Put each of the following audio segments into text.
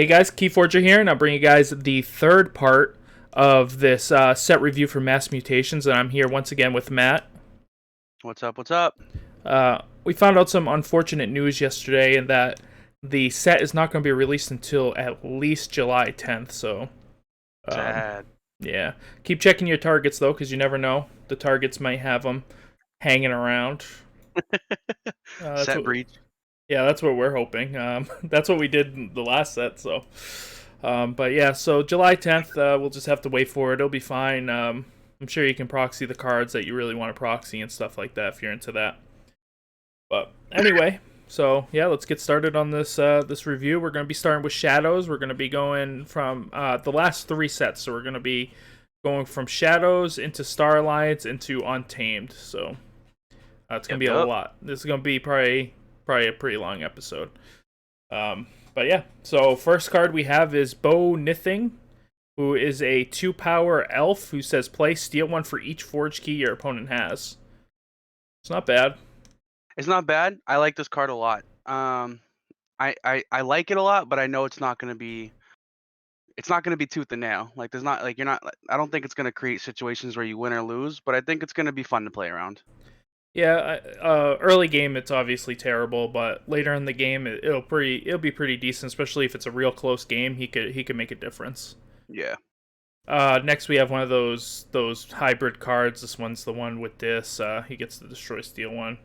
Hey guys, Keyforge here, and I'll bring you guys the third part of this set review for Mass Mutations, and I'm here once again with Matt. What's up? What's up? We found out some unfortunate news yesterday, and that the set is not going to be released until at least July 10th, so um, Sad. yeah. Keep checking your targets, though, because you never know. The targets might have them hanging around. That's Set what, breach. yeah, that's what we're hoping. That's what we did in the last set, so... but yeah, so July 10th, we'll just have to wait for it. It'll be fine. I'm sure you can proxy the cards that you really want to proxy and stuff like that if you're into that. But anyway, so yeah, let's get started on this review. We're going to be starting with Shadows. We're going to be going from the last three sets. So we're going to be going from Shadows into Starlights into Untamed. So it's going to be a Yep. lot. This is going to be probably a pretty long episode. But yeah, so first card we have is Bo Nithing, who is a 2-power elf who says play, steal one for each forge key your opponent has. It's not bad. It's not bad. I like this card a lot. I like it a lot, but I know it's not gonna be. It's not gonna be tooth and nail. Like there's not like you're not. I don't think it's gonna create situations where you win or lose, but I think it's gonna be fun to play around. Yeah, early game it's obviously terrible, but later in the game it'll be pretty decent, especially if it's a real close game. He could make a difference. Yeah. Next we have one of those hybrid cards. This one's the one with this. He gets the destroy steal one.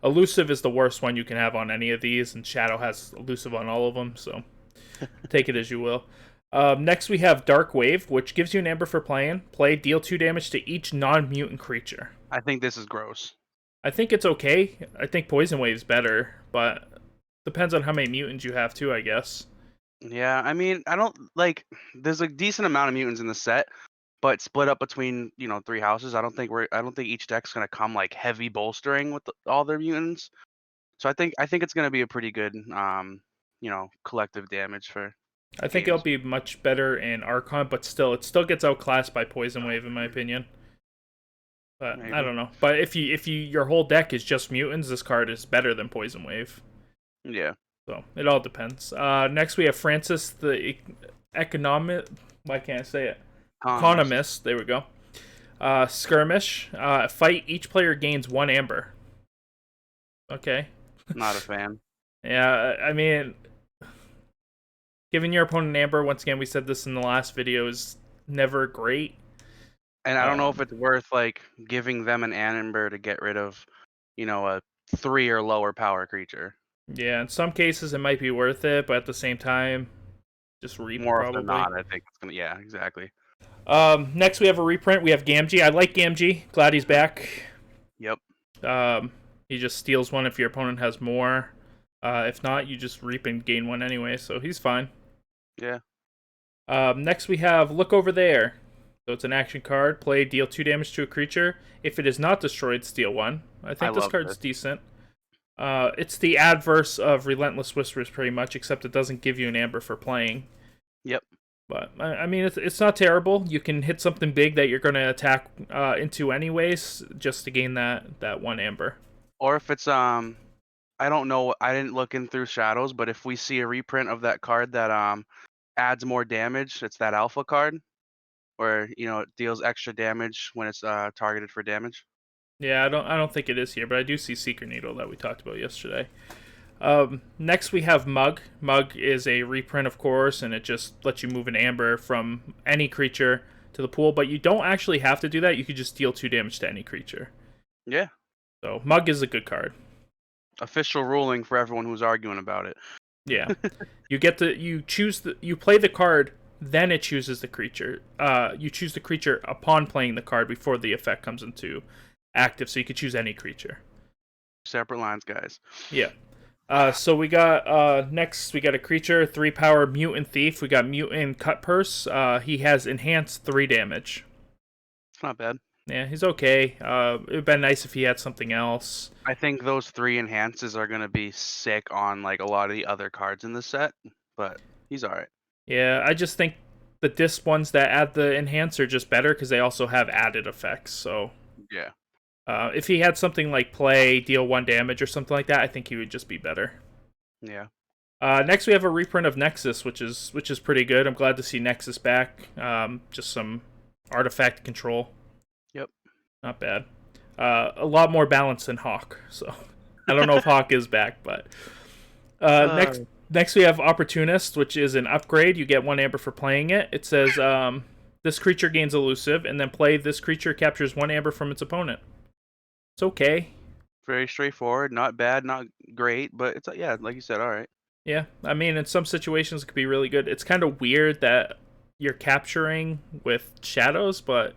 Elusive is the worst one you can have on any of these, and Shadow has elusive on all of them, so take it as you will. Next we have Dark Wave, which gives you an amber for playing. Play, deal 2 damage to each non-mutant creature. I think this is gross. I think it's okay. I think Poison Wave's better, but depends on how many mutants you have too, I guess. Yeah. I mean, I don't like. There's a decent amount of mutants in the set, but split up between 3 houses. I don't think each deck's gonna come like heavy bolstering with all their mutants. So I think it's gonna be a pretty good collective damage for I think it'll games. be much better in Archon, but still, it still gets outclassed by Poison Wave in my opinion. But I Maybe. don't know. But if you your whole deck is just mutants, this card is better than Poison Wave. Yeah. So it all depends. Next we have Francis the economic. Why can't I say it? Economist. Economist. There we go. Skirmish. Fight. Each player gains 1 amber. Okay. Not a fan. Yeah, I mean, giving your opponent amber, once again, we said this in the last video, is never great. And I don't know if it's worth like giving them an amber to get rid of, a 3 or lower power creature. Yeah, in some cases it might be worth it, but at the same time, just reap More often than probably. not, I think it's gonna. Yeah, exactly. Next we have a reprint. We have Gamgee. I like Gamgee. Glad he's back. Yep. He just steals one if your opponent has more. If not, you just reap and gain 1 anyway, so he's fine. Yeah. Next we have Look Over There. So it's an action card. Play, deal 2 damage to a creature. If it is not destroyed, steal 1. I think this love card's this. decent. It's the adverse of Relentless Whispers, pretty much, except it doesn't give you an amber for playing. Yep. But I mean, it's not terrible. You can hit something big that you're going to attack into anyways, just to gain that 1 amber. Or if it's I don't know. I didn't look in through shadows, but if we see a reprint of that card that adds more damage, it's that alpha card, where it deals extra damage when it's targeted for damage. Yeah, I don't think it is here, but I do see Secret Needle that we talked about yesterday. Next we have Mug. Mug is a reprint, of course, and it just lets you move an amber from any creature to the pool, but you don't actually have to do that. You could just deal 2 damage to any creature. Yeah. So Mug is a good card. Official ruling for everyone who's arguing about it. Yeah. You play the card, then it chooses the creature. You choose the creature upon playing the card before the effect comes into active, so you could choose any creature. Separate lines, guys. Yeah. So we got next we got a creature, 3-power mutant thief. We got mutant cut purse. He has enhanced 3 damage. It's not bad. Yeah, he's okay. It'd been nice if he had something else. I think those 3 enhances are gonna be sick on like a lot of the other cards in the set, but he's all right. Yeah, I just think the disc ones that add the enhance are just better because they also have added effects. So Yeah. if he had something like play, deal 1 damage or something like that, I think he would just be better. Yeah. Next, we have a reprint of Nexus, which is pretty good. I'm glad to see Nexus back. Just some artifact control, Yep. not bad. A lot more balance than Hawk. So I don't know if Hawk is back, but Uh, next we have Opportunist, which is an upgrade. You get 1 amber for playing it. It says this creature gains elusive, and then play this creature captures 1 amber from its opponent. It's okay. Very straightforward. Not bad. Not great. But it's yeah, like you said. All right. Yeah, I mean, in some situations it could be really good. It's kind of weird that you're capturing with shadows, but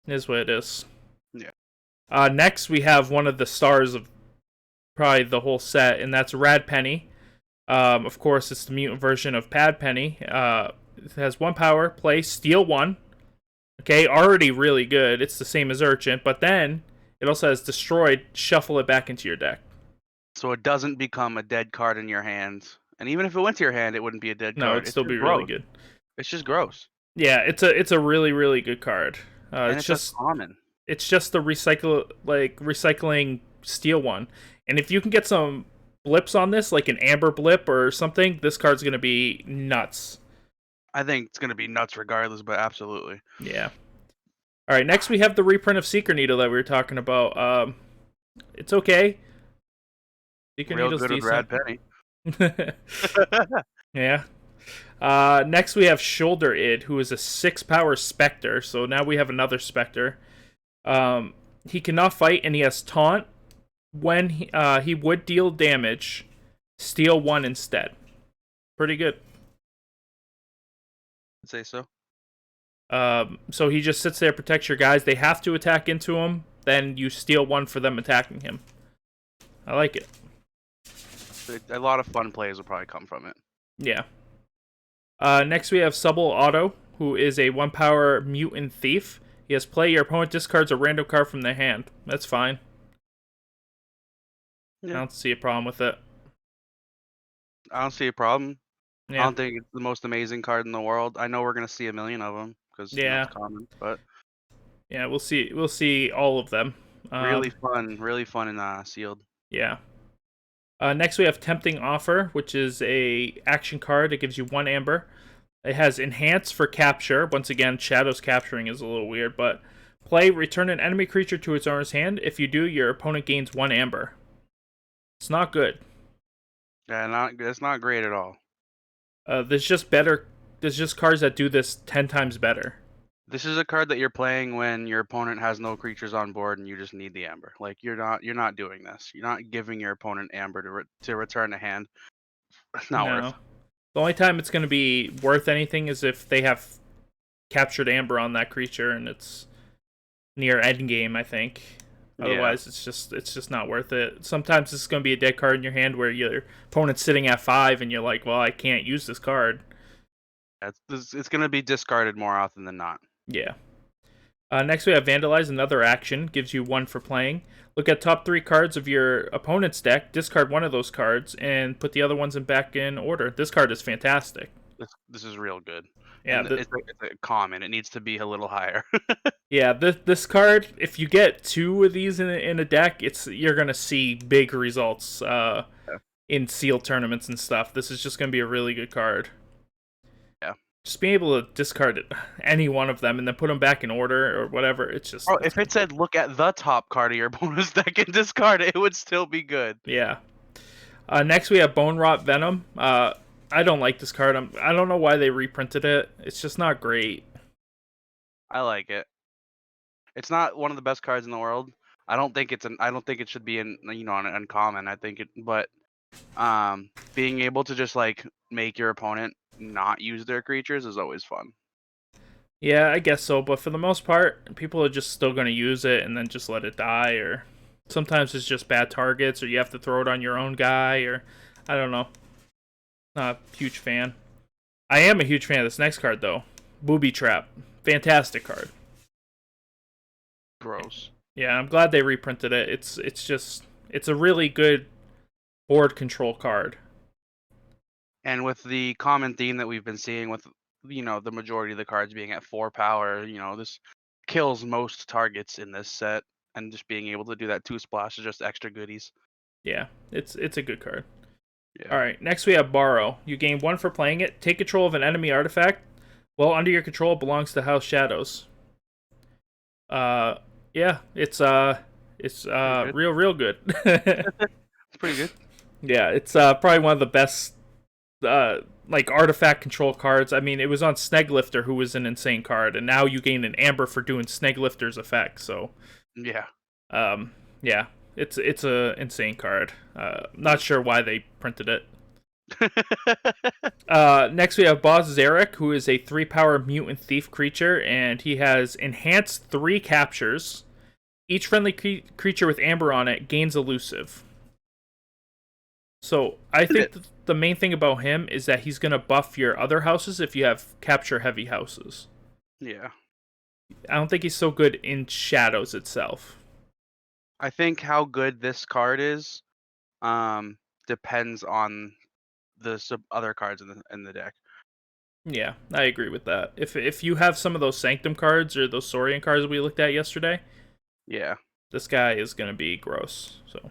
it is what it is. Yeah. Next, we have one of the stars of probably the whole set, and that's Rad Penny. Of course, it's the mutant version of Pad Penny. It has 1 power, play, steal 1. Okay, already really good. It's the same as Urchin, but then it also has destroyed, shuffle it back into your deck. So it doesn't become a dead card in your hands. And even if it went to your hand, it wouldn't be a dead No, card. it'd It's still just be really gross. good. It's just gross. Yeah, it's a really really good card. And It's it's a just common. it's just the recycling steel one. And if you can get some blips on this, like an amber blip or something, this card's gonna be nuts. I think it's gonna be nuts regardless, but absolutely. Yeah. All right. Next, we have the reprint of Seeker Needle that we were talking about. It's okay. Seeker Real Needle's good with decent. Rad Penny. Yeah. Next, we have Shoulder Id, who is a 6 power Spectre. So now we have another Spectre. He cannot fight, and he has Taunt. When he would deal damage, steal 1 instead. Pretty good. I'd say so. So he just sits there, protects your guys. They have to attack into him. Then you steal 1 for them attacking him. I like it. A lot of fun plays will probably come from it. Yeah. Next we have Subble Auto, who is a 1 power mutant thief. He has play, your opponent discards a random card from their hand. That's fine. Yeah. I don't see a problem with it. I don't see a problem. I Yeah. don't think it's the most amazing card in the world. I know we're gonna see a million of them because Yeah. it's common, but Yeah, we'll see. We'll see all of them. really fun and sealed. Yeah. Next we have Tempting Offer, which is a action card. It gives you 1 amber. It has Enhance for capture. Once again, Shadow's capturing is a little weird, but play, return an enemy creature to its owner's hand. If you do, your opponent gains 1 amber. It's not good. Yeah, it's not great at all. There's just better. There's just cards that do this 10 times better. This is a card that you're playing when your opponent has no creatures on board and you just need the amber. Like you're not doing this. You're not giving your opponent amber to return a hand. It's not worth. No. The only time it's going to be worth anything is if they have captured amber on that creature and it's near endgame, I think. Otherwise, it's just not worth it. Sometimes it's going to be a dead card in your hand where your opponent's sitting at 5 and you're like, well, I can't use this card. It's going to be discarded more often than not. Yeah. Next, we have Vandalize, another action. Gives you 1 for playing. Look at top 3 cards of your opponent's deck, discard 1 of those cards, and put the other ones back in order. This card is fantastic. This is real good. Yeah, it's a common. It needs to be a little higher. yeah. This card, if you get 2 of these in a deck, you're gonna see big results in sealed tournaments and stuff. This is just gonna be a really good card. Yeah. Just being able to discard any one of them and then put them back in order or whatever, it's just. Oh, if it said look at the top card of your opponent's deck and discard it, it would still be good. Yeah. Next we have Bone Rot Venom. I don't like this card. I don't know why they reprinted it. It's just not great. I like it. It's not one of the best cards in the world. I don't think it should be an uncommon. I think it, but being able to just like make your opponent not use their creatures is always fun. Yeah, I guess so. But for the most part, people are just still going to use it and then just let it die. Or sometimes it's just bad targets, or you have to throw it on your own guy, or I don't know. Not a huge fan. I am a huge fan of this next card though. Booby Trap. Fantastic card. Gross. Yeah, I'm glad they reprinted it. It's a really good board control card. And with the common theme that we've been seeing with the majority of the cards being at 4 power, this kills most targets in this set, and just being able to do that 2 splash is just extra goodies. Yeah, it's a good card. Yeah. Alright, next we have Borrow. You gain 1 for playing it. Take control of an enemy artifact. Well, under your control it belongs to House Shadows. Uh, yeah, it's Pretty good. real good. It's pretty good. Yeah, it's probably one of the best like artifact control cards. I mean, it was on Sneglifter, who was an insane card, and now you gain an amber for doing Sneglifter's effect. So, Yeah. um, yeah, it's a insane card. Not sure why they printed it. Next we have Boss Zarek, who is a 3-power mutant thief creature, and he has enhanced 3 captures. Each friendly creature with amber on it gains elusive. So I think the main thing about him is that he's gonna buff your other houses if you have capture heavy houses. Yeah. I don't think he's so good in Shadows itself. I think how good this card is depends on the other cards in the deck. Yeah, I agree with that. If you have some of those Sanctum cards or those Saurian cards we looked at yesterday, Yeah. this guy is gonna be gross. So.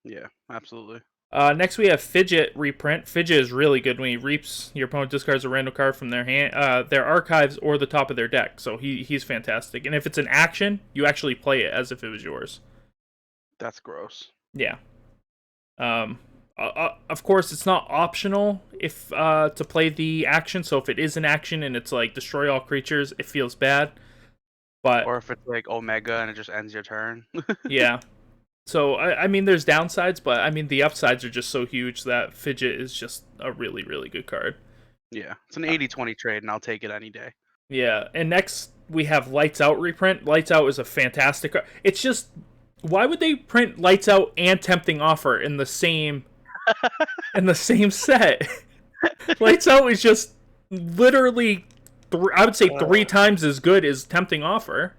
Yeah, absolutely. Next we have Fidget reprint. Fidget is really good when he reaps. Your opponent discards a random card from their hand, their archives, or the top of their deck. So he's fantastic. And if it's an action, you actually play it as if it was yours. That's gross. Yeah. Of course, it's not optional if to play the action. So if it is an action and it's like destroy all creatures, it feels bad. But Or if it's like Omega and it just ends your turn. yeah. So, I mean, there's downsides, but I mean, the upsides are just so huge that Fidget is just a really, really good card. Yeah, it's an 80-20 trade, and I'll take it any day. Yeah, and next we have Lights Out reprint. Lights Out is a fantastic card. It's just, why would they print Lights Out and Tempting Offer in the same set? Lights Out is just literally, I would say 3 times as good as Tempting Offer.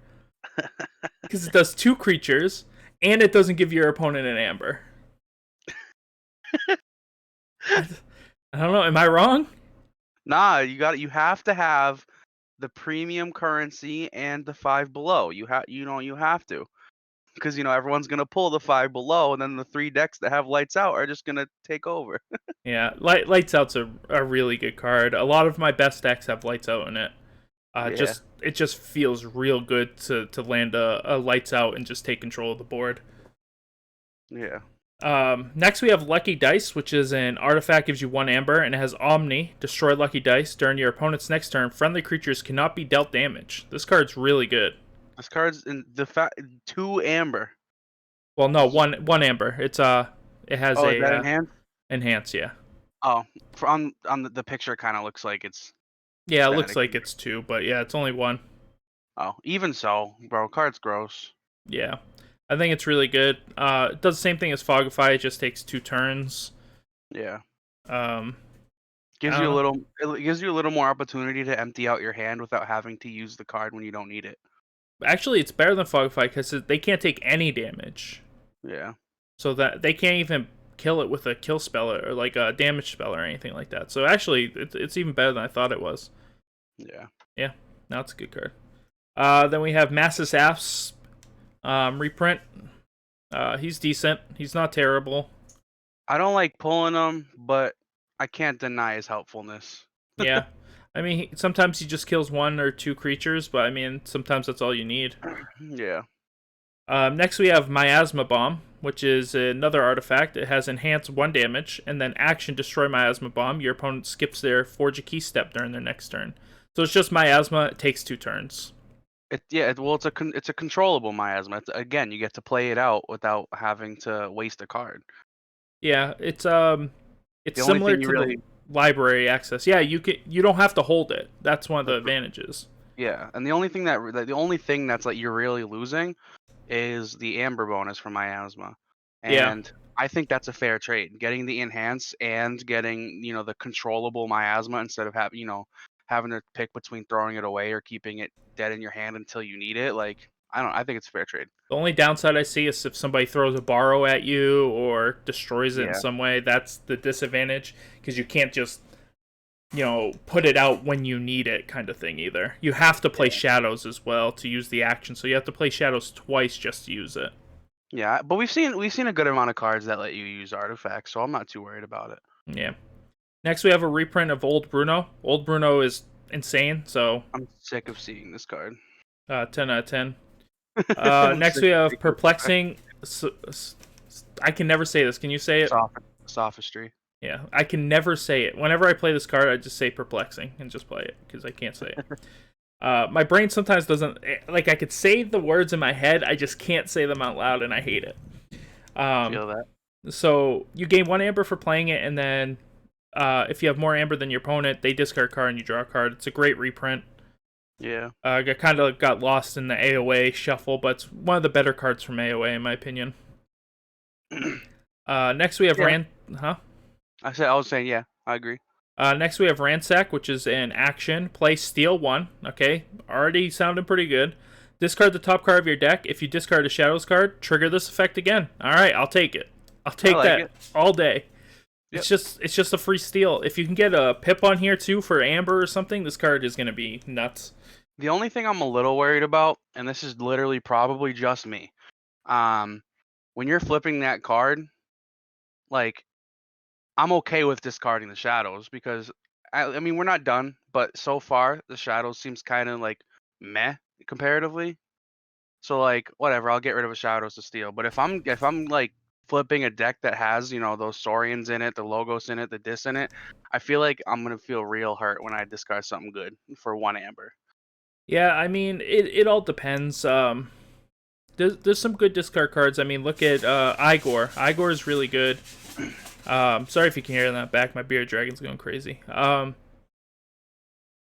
Because it does 2 creatures. And it doesn't give your opponent an amber. I don't know. Am I wrong? Nah, you have to have the premium currency and the 5 below. You have to. Because everyone's gonna pull the 5 below, and then the 3 decks that have Lights Out are just gonna take over. Yeah, Lights Out's a really good card. A lot of my best decks have Lights Out in it. Yeah. It just feels real good to land a Lights Out and just take control of the board. Yeah. Next we have Lucky Dice, which is an artifact, gives you 1 amber, and it has Omni. Destroy Lucky Dice. During your opponent's next turn, friendly creatures cannot be dealt damage. This card's really good. This card's in the 2 amber. Well, no, one amber. It has Is that enhanced? Enhance, yeah. Oh, on the picture, it kind of looks like it's. Yeah, it looks like it's 2, but yeah, it's only 1. Oh, even so, bro, card's gross. Yeah. I think it's really good. It does the same thing as Fogify, it just takes 2 turns. Yeah. Um, Gives you it gives you a little more opportunity to empty out your hand without having to use the card when you don't need it. Actually, it's better than Fogify because they can't take any damage. Yeah. So that they can't even kill it with a kill spell or like a damage spell or anything like that. So actually, it's even better than I thought it was. Yeah. Yeah, now it's a good card. Then we have Mass Mutations reprint. He's decent. He's not terrible. I don't like pulling him, but I can't deny his helpfulness. Yeah. I mean, sometimes he just kills 1 or 2 creatures, but I mean, sometimes that's all you need. Yeah. Next, we have Miasma Bomb, which is another artifact. It has enhance 1 damage, and then action destroy Miasma Bomb. Your opponent skips their Forge a Key step during their next turn. So it's just Miasma. It takes 2 turns. It's a controllable miasma. Again, you get to play it out without having to waste a card. Yeah, it's similar to the library access. Yeah, you don't have to hold it. That's one of the advantages. Yeah, and the only thing that's like you're really losing is the amber bonus from miasma. And I think that's a fair trade. Getting the enhance and getting, the controllable miasma instead of having to pick between throwing it away or keeping it dead in your hand until you need it. Like, I think it's a fair trade. The only downside I see is if somebody throws a borrow at you or destroys it in some way. That's the disadvantage, because you can't just, put it out when you need it kind of thing either. You have to play Shadows as well to use the action, so you have to play Shadows twice just to use it. Yeah, but we've seen a good amount of cards that let you use artifacts, so I'm not too worried about it. Yeah. Next, we have a reprint of Old Bruno. Old Bruno is insane, so I'm sick of seeing this card. 10 out of 10. I'm Next, sick we of have seeing this card. Perplexing. I can never say this. Can you say it? Sophistry. Yeah, I can never say it. Whenever I play this card, I just say Perplexing and just play it because I can't say it. My brain sometimes doesn't like. I could say the words in my head, I just can't say them out loud, and I hate it. Um, Feel that? so you gain 1 amber for playing it, and then if you have more amber than your opponent, they discard a card and you draw a card. It's a great reprint. Yeah. Kind of got lost in the AOA shuffle, but it's one of the better cards from AOA in my opinion. Next we have Yeah. Huh? I was saying, yeah, I agree. Next we have Ransack, which is an action. Play Steal 1. Okay, already sounding pretty good. Discard the top card of your deck. If you discard a Shadows card, trigger this effect again. All right, I'll take it. I'll take like that it. all day. Yep. It's just a free steal. If you can get a Pip on here too for Amber or something, this card is gonna be nuts. The only thing I'm a little worried about, and this is literally probably just me, when you're flipping that card, like I'm okay with discarding the shadows because I mean we're not done, but so far the shadows seems kind of like meh comparatively. So like whatever, I'll get rid of a shadows to steal. But if I'm like flipping a deck that has those Saurians in it, the Logos in it, the Dis in it, I feel like I'm gonna feel real hurt when I discard something good for 1 amber. Yeah, I mean it all depends. There's some good discard cards. I mean, look at Igor. Igor is really good. Sorry if you can hear that back. My beard dragon's going crazy.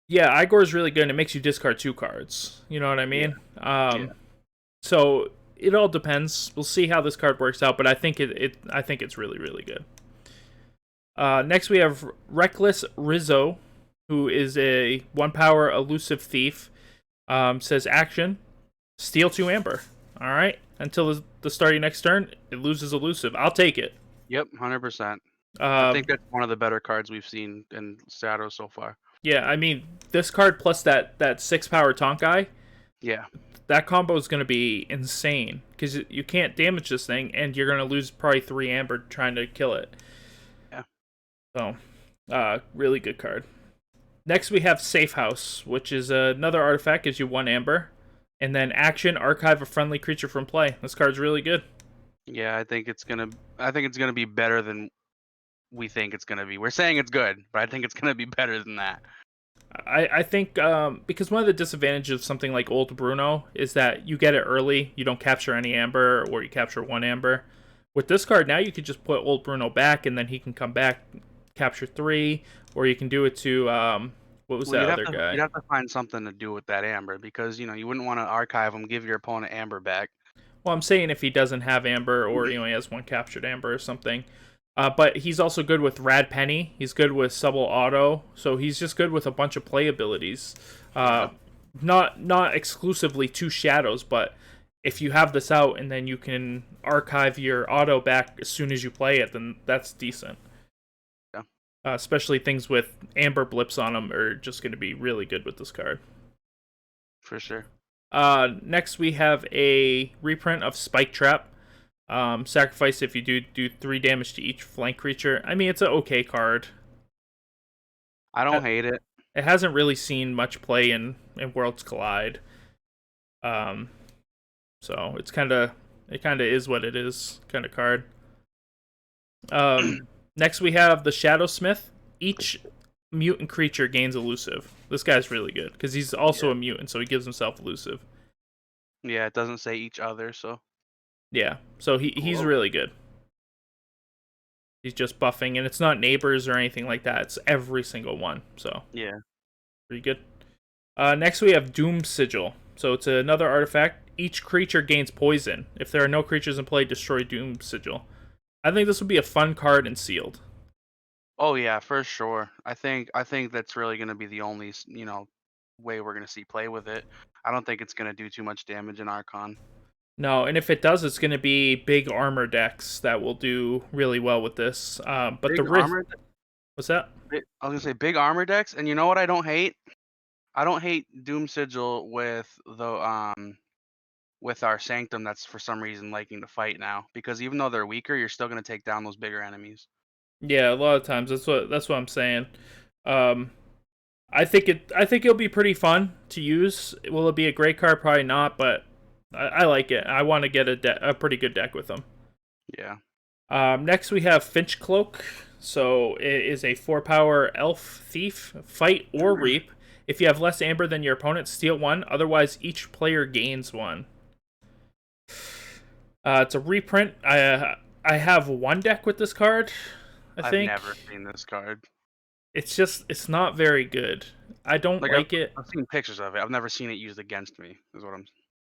Yeah, Igor is really good. And it makes you discard 2 cards. You know what I Yeah, mean? yeah. So it all depends. We'll see how this card works out, but I think I think it's really really good. Next we have Reckless Rizzo, who is a 1 power elusive thief. Says action, steal 2 amber. All right, until the start of your next turn, it loses elusive. I'll take it. Yep, 100%. I Um, think that's one of the better cards we've seen in Shadows so far. yeah, I mean this card plus that 6 power taunt guy, Yeah, that combo is going to be insane because you can't damage this thing, and you're going to lose probably 3 amber trying to kill it. yeah. So, really good card. Next, we have Safe House, which is another artifact, gives you 1 amber. And then action, archive a friendly creature from play. This card's really good. Yeah, I think it's gonna be better than we think it's gonna be. We're saying it's good, but I think it's gonna be better than that. I think because one of the disadvantages of something like Old Bruno is that you get it early, you don't capture any amber, or you capture 1 amber. With this card, now you could just put Old Bruno back, and then he can come back, capture 3, or you can do it to, what was Well, that other guy? you'd have to find something to do with that amber because you wouldn't want to archive them, give your opponent amber back. Well, I'm saying if he doesn't have amber, or he has 1 captured amber or something. But he's also good with Rad Penny. He's good with Subtle Auto. So he's just good with a bunch of play abilities. Yeah, Not exclusively to Shadows, but if you have this out and then you can archive your auto back as soon as you play it, then that's decent. yeah, Especially things with amber blips on them are just going to be really good with this card. for sure. Next we have a reprint of Spike Trap. Sacrifice if you do 3 damage to each flank creature. I mean, it's an okay card. I don't hate it. It hasn't really seen much play in Worlds Collide. So it kind of is what it is kind of card. Next we have the Shadowsmith. Each mutant creature gains elusive. This guy's really good because he's also a mutant, so he gives himself elusive. Yeah, it doesn't say each other, so Yeah, so he's cool. really good. He's just buffing, and it's not neighbors or anything like that. It's every single one. So Yeah. pretty good. Next we have Doom Sigil. So it's another artifact. Each creature gains poison. If there are no creatures in play, destroy Doom Sigil. I think this would be a fun card in Sealed. Oh yeah, for sure. I think that's really gonna be the only way we're gonna see play with it. I don't think it's gonna do too much damage in Archon. No, and if it does, it's going to be big armor decks that will do really well with this. But the Big risk, armor. what's that? I was gonna say big armor decks, and you know what I don't hate? I don't hate Doom Sigil with our Sanctum that's for some reason liking to fight now because even though they're weaker, you're still gonna take down those bigger enemies. Yeah, a lot of times that's what I'm saying. Um, I think it'll be pretty fun to use. Will it be a great card? Probably not, but I like it. I want to get a pretty good deck with them. Yeah. Next we have Finch Cloak. So it is a 4-power elf thief. Fight or reap. If you have less amber than your opponent, steal one. Otherwise, each player gains one. It's a reprint. I have one deck with this card. I I've think never seen this card. it's not very good. I don't Like I've, like it. I've seen pictures of it. I've never seen it used against me. Is what I'm.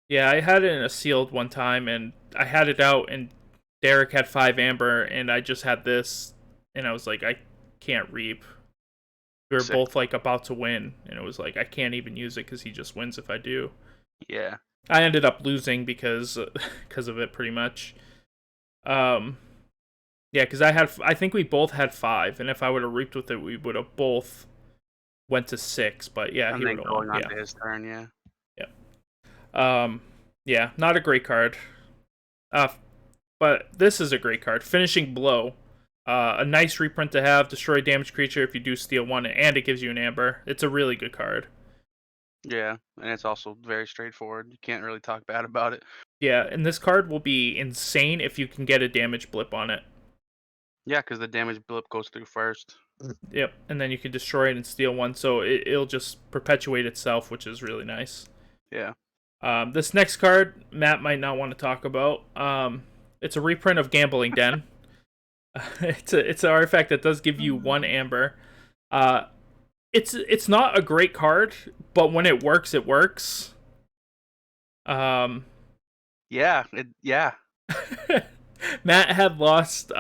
Yeah, I had it in a sealed one time, and I had it out, and Derek had 5 amber, and I just had this, and I was like, I can't reap. We were Sick. both like about to win, and it was like I can't even use it because he just wins if I do. Yeah. I ended up losing because of it pretty much. Um, yeah, because I think we both had 5, and if I would have reaped with it, we would have both went to 6. But yeah, And he then would have won. going on Yeah, to his turn. Yeah. yeah. Yeah, not a great card. Uh, but this is a great card. Finishing Blow. A nice reprint to have. Destroy damaged creature if you do steal one, and it gives you an amber. It's a really good card. Yeah, and it's also very straightforward. You can't really talk bad about it. Yeah, and this card will be insane if you can get a damage blip on it. Yeah, because the damage blip goes through first. Yep, and then you can destroy it and steal one, so it'll just perpetuate itself, which is really nice. Yeah. This next card, Matt might not want to talk about. It's a reprint of Gambling Den. It's an artifact that does give you 1 amber. Uh, it's not a great card, but when it works, it works. Yeah. Matt had lost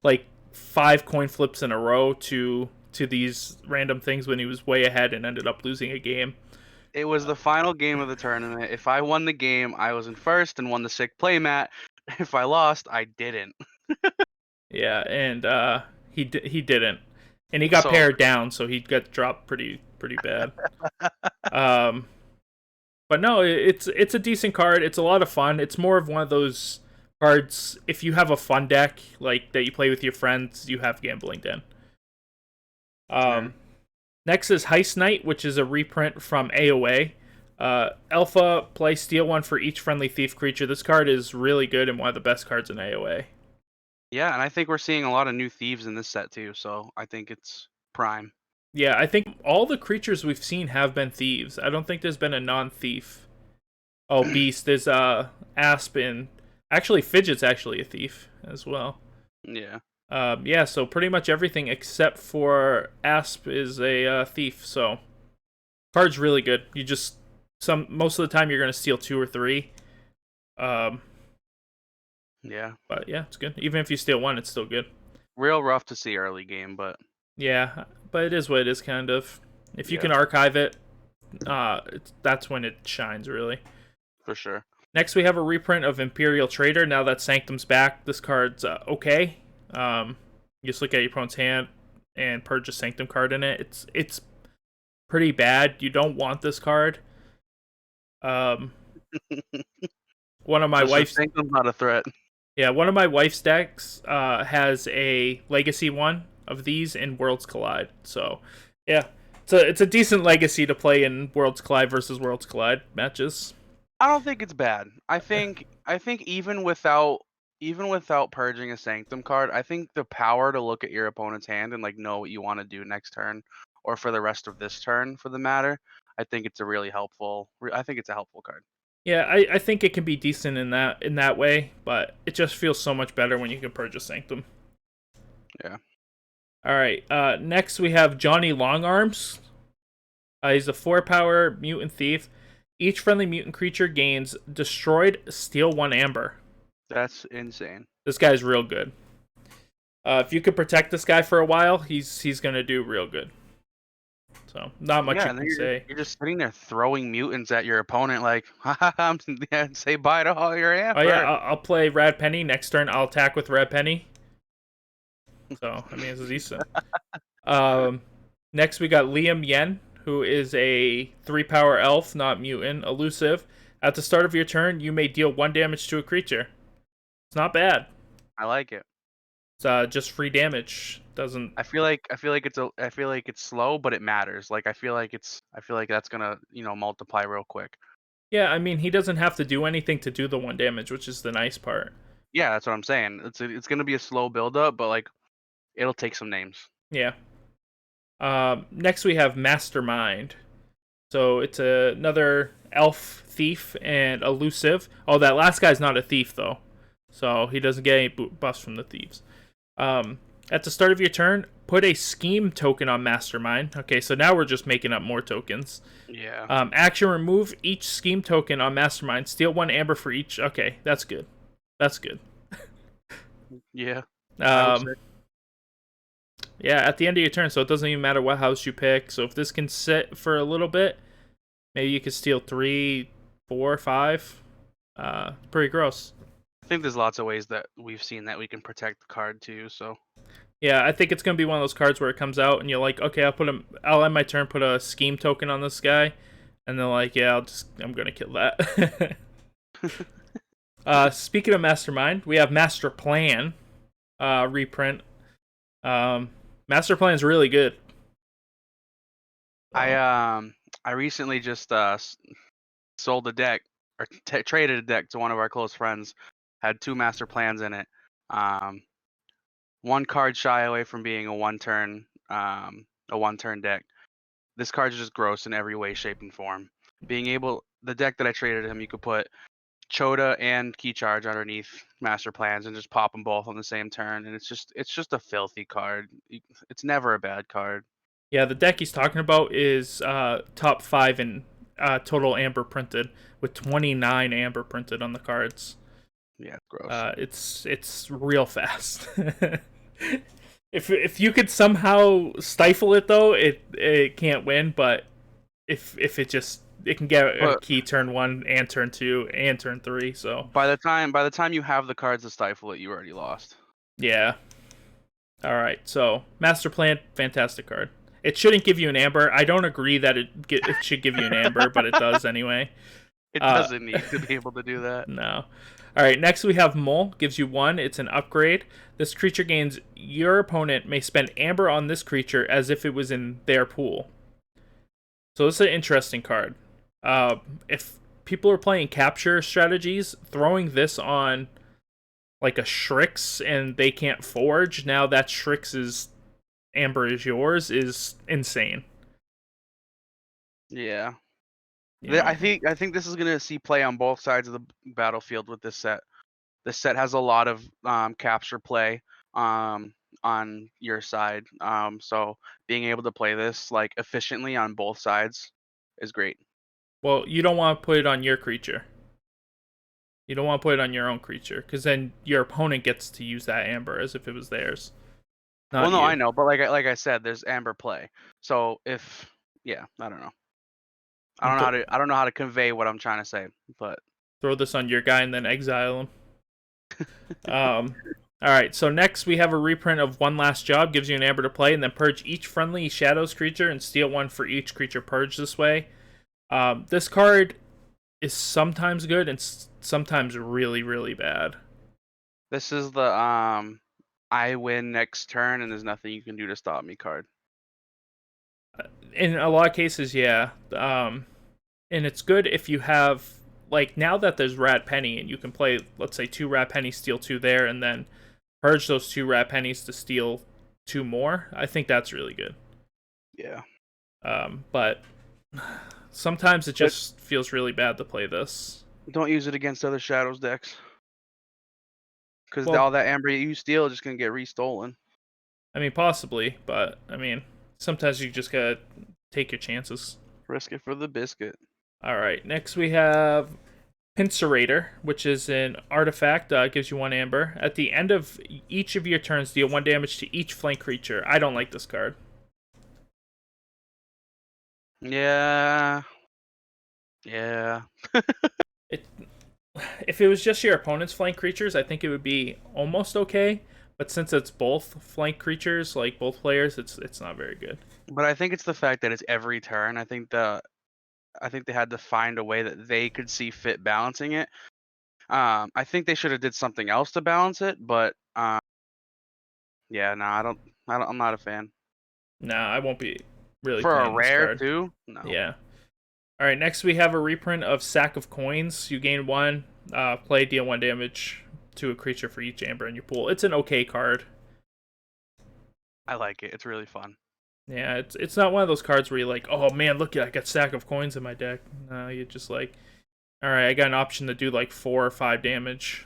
like 5 coin flips in a row to these random things when he was way ahead and ended up losing a game. It was the final game of the tournament. If I won the game, I was in first and won the sick playmat. If I lost, I didn't. Yeah, and he didn't, and he got So pared down, so he got dropped pretty bad. Um, but no, it's a decent card. It's a lot of fun. It's more of one of those cards. If you have a fun deck like that you play with your friends, you have Gambling Den. yeah. Next is Heist Knight, which is a reprint from AOA. Alpha, play steal one for each friendly thief creature. This card is really good and one of the best cards in AOA. Yeah, and I think we're seeing a lot of new thieves in this set too, so I think it's prime. Yeah, I think all the creatures we've seen have been thieves. I don't think there's been a non-thief. Oh, Beast. There's Asp and actually Fidget's actually a thief as well. Yeah. Yeah, so pretty much everything except for Asp is a thief. So card's really good. You just most of the time you're gonna steal 2 or 3. Um, Yeah. but yeah, it's good. Even if you steal 1, it's still good. Real rough to see early game, but Yeah, but it is what it is, kind of. If you yeah, can archive it, that's when it shines, really. for sure. Next, we have a reprint of Imperial Trader. Now that Sanctum's back, this card's okay. You just look at your opponent's hand and purge a Sanctum card in it. It's pretty bad. You don't want this card. Um, one of my wife's Sanctum's not a threat. one of my wife's decks has a legacy one of these in Worlds Collide. So yeah, it's a decent legacy to play in Worlds Collide versus Worlds Collide matches. I don't think it's bad. I think even without purging a Sanctum card, I think the power to look at your opponent's hand and like know what you want to do next turn, or for the rest of this turn, for the matter, I think it's a really helpful. I think it's a helpful card. Yeah, I think it can be decent in that way, but it just feels so much better when you can purge a Sanctum. Yeah. All right. Next we have Johnny Longarms. He's a 4-power mutant thief. Each friendly mutant creature gains destroyed, steal 1 amber. That's insane. This guy's real good. If you could protect this guy for a while, he's gonna do real good. So not much Yeah, you and can then say. you're just sitting there throwing mutants at your opponent, like, yeah, say bye to all your Oh yeah, amber. I'll play Rad Penny next turn. I'll attack with Rad Penny. So I mean, it's decent. Next we got Liam Yen, who is a 3-power elf, not mutant, elusive. At the start of your turn, you may deal 1 damage to a creature. It's not bad. I like it. It's just free damage. Doesn't. I feel like it's slow, but it matters. Like I feel like that's gonna multiply real quick. Yeah, I mean he doesn't have to do anything to do the 1 damage, which is the nice part. Yeah, that's what I'm saying. It's gonna be a slow build up, but like it'll take some names. Yeah. Next we have Mastermind. So it's another elf thief and elusive. Oh, that last guy's not a thief though, so he doesn't get any buffs from the thieves. At the start of your turn, put a scheme token on Mastermind. Okay, so now we're just making up more tokens. Yeah. Action: remove each scheme token on Mastermind. Steal 1 amber for each. Okay, that's good. That's good. Yeah. I would Um, say. yeah, at the end of your turn, so it doesn't even matter what house you pick. So if this can sit for a little bit, maybe you could steal 3, 4, 5. Pretty gross. I think there's lots of ways that we've seen that we can protect the card too. So Yeah, I think it's gonna be one of those cards where it comes out and you're like, okay, I'll end my turn, put a scheme token on this guy, and they're like, yeah, I'm gonna kill that. Speaking of Mastermind, we have Master Plan, reprint. Master Plan is really good. I So, I recently just sold a deck or traded a deck to one of our close friends. Had two master plans in it. Um, one card shy away from being a one turn deck. This card is just gross in every way, shape, and form. The deck that I traded him, you could put Chota and Key Charge underneath master plans and just pop them both on the same turn, and it's just a filthy card. It's never a bad card. yeah, the deck he's talking about is top 5 in total amber printed, with 29 amber printed on the cards. Yeah, it's gross. It's real fast. If you could somehow stifle it though, it can't win. But if it can get a But key turn 1 and turn 2 and turn 3. So by the time you have the cards to stifle it, you already lost. yeah. All right. So Master Plan, fantastic card. It shouldn't give you an amber. I don't agree that it should give you an amber, but it does anyway. It Uh, doesn't need to be able to do that. No. All right, next we have Mole. Gives you 1. It's an upgrade. This creature gains. Your opponent may spend amber on this creature as if it was in their pool. So this is an interesting card. If people are playing capture strategies, throwing this on like a Strix and they can't forge, now that Strix's amber is yours, is insane. Yeah. You know. I think this is gonna see play on both sides of the battlefield with this set. This set has a lot of capture play on your side. So being able to play this like efficiently on both sides is great. Well, you don't want to put it on your creature. You don't want to put it on your own creature, because then your opponent gets to use that amber as if it was theirs, Well, not no, I you. know, but like I said, there's amber play. So if yeah, I don't know. And I don't know how to convey what I'm trying to say, but throw this on your guy and then exile him. All right. So next we have a reprint of One Last Job. Gives you an amber to play, and then purge each friendly shadows creature and steal 1 for each creature purged this way. This card is sometimes good and sometimes really really bad. this is the I win next turn and there's nothing you can do to stop me card. In a lot of cases, yeah. And it's good if you have, like, now that there's Rat Penny and you can play, let's say, 2 Rat Pennies, steal 2 there, and then purge those 2 Rat Pennies to steal 2 more. I think that's really good. Yeah. But sometimes it But just feels really bad to play this. don't use it against other shadows decks. Because Well, all that amber you steal is just gonna get restolen. I mean, possibly, but I mean, sometimes you just gotta take your chances. Risk it for the biscuit. All right, next we have Pincerator, which is an artifact, gives you 1 amber. At the end of each of your turns, deal 1 damage to each flank creature. I don't like this card. Yeah. Yeah. It, if it was just your opponent's flank creatures, I think it would be almost okay. But since it's both flank creatures, like both players, it's not very good. But I think it's the fact that it's every turn. I think they had to find a way that they could see fit balancing it. I think they should have did something else to balance it, but Yeah, no, I'm not a fan. Nah, I won't be really For a playing this rare card. too? No. Yeah. All right, next we have a reprint of Sack of Coins. You gain one, play, deal one damage to a creature for each amber in your pool. It's an okay card. I like it. It's really fun. Yeah, it's not one of those cards where you're like, oh man, look, I got Sack of Coins in my deck. No, you're just like, all right, I got an option to do like 4 or 5 damage.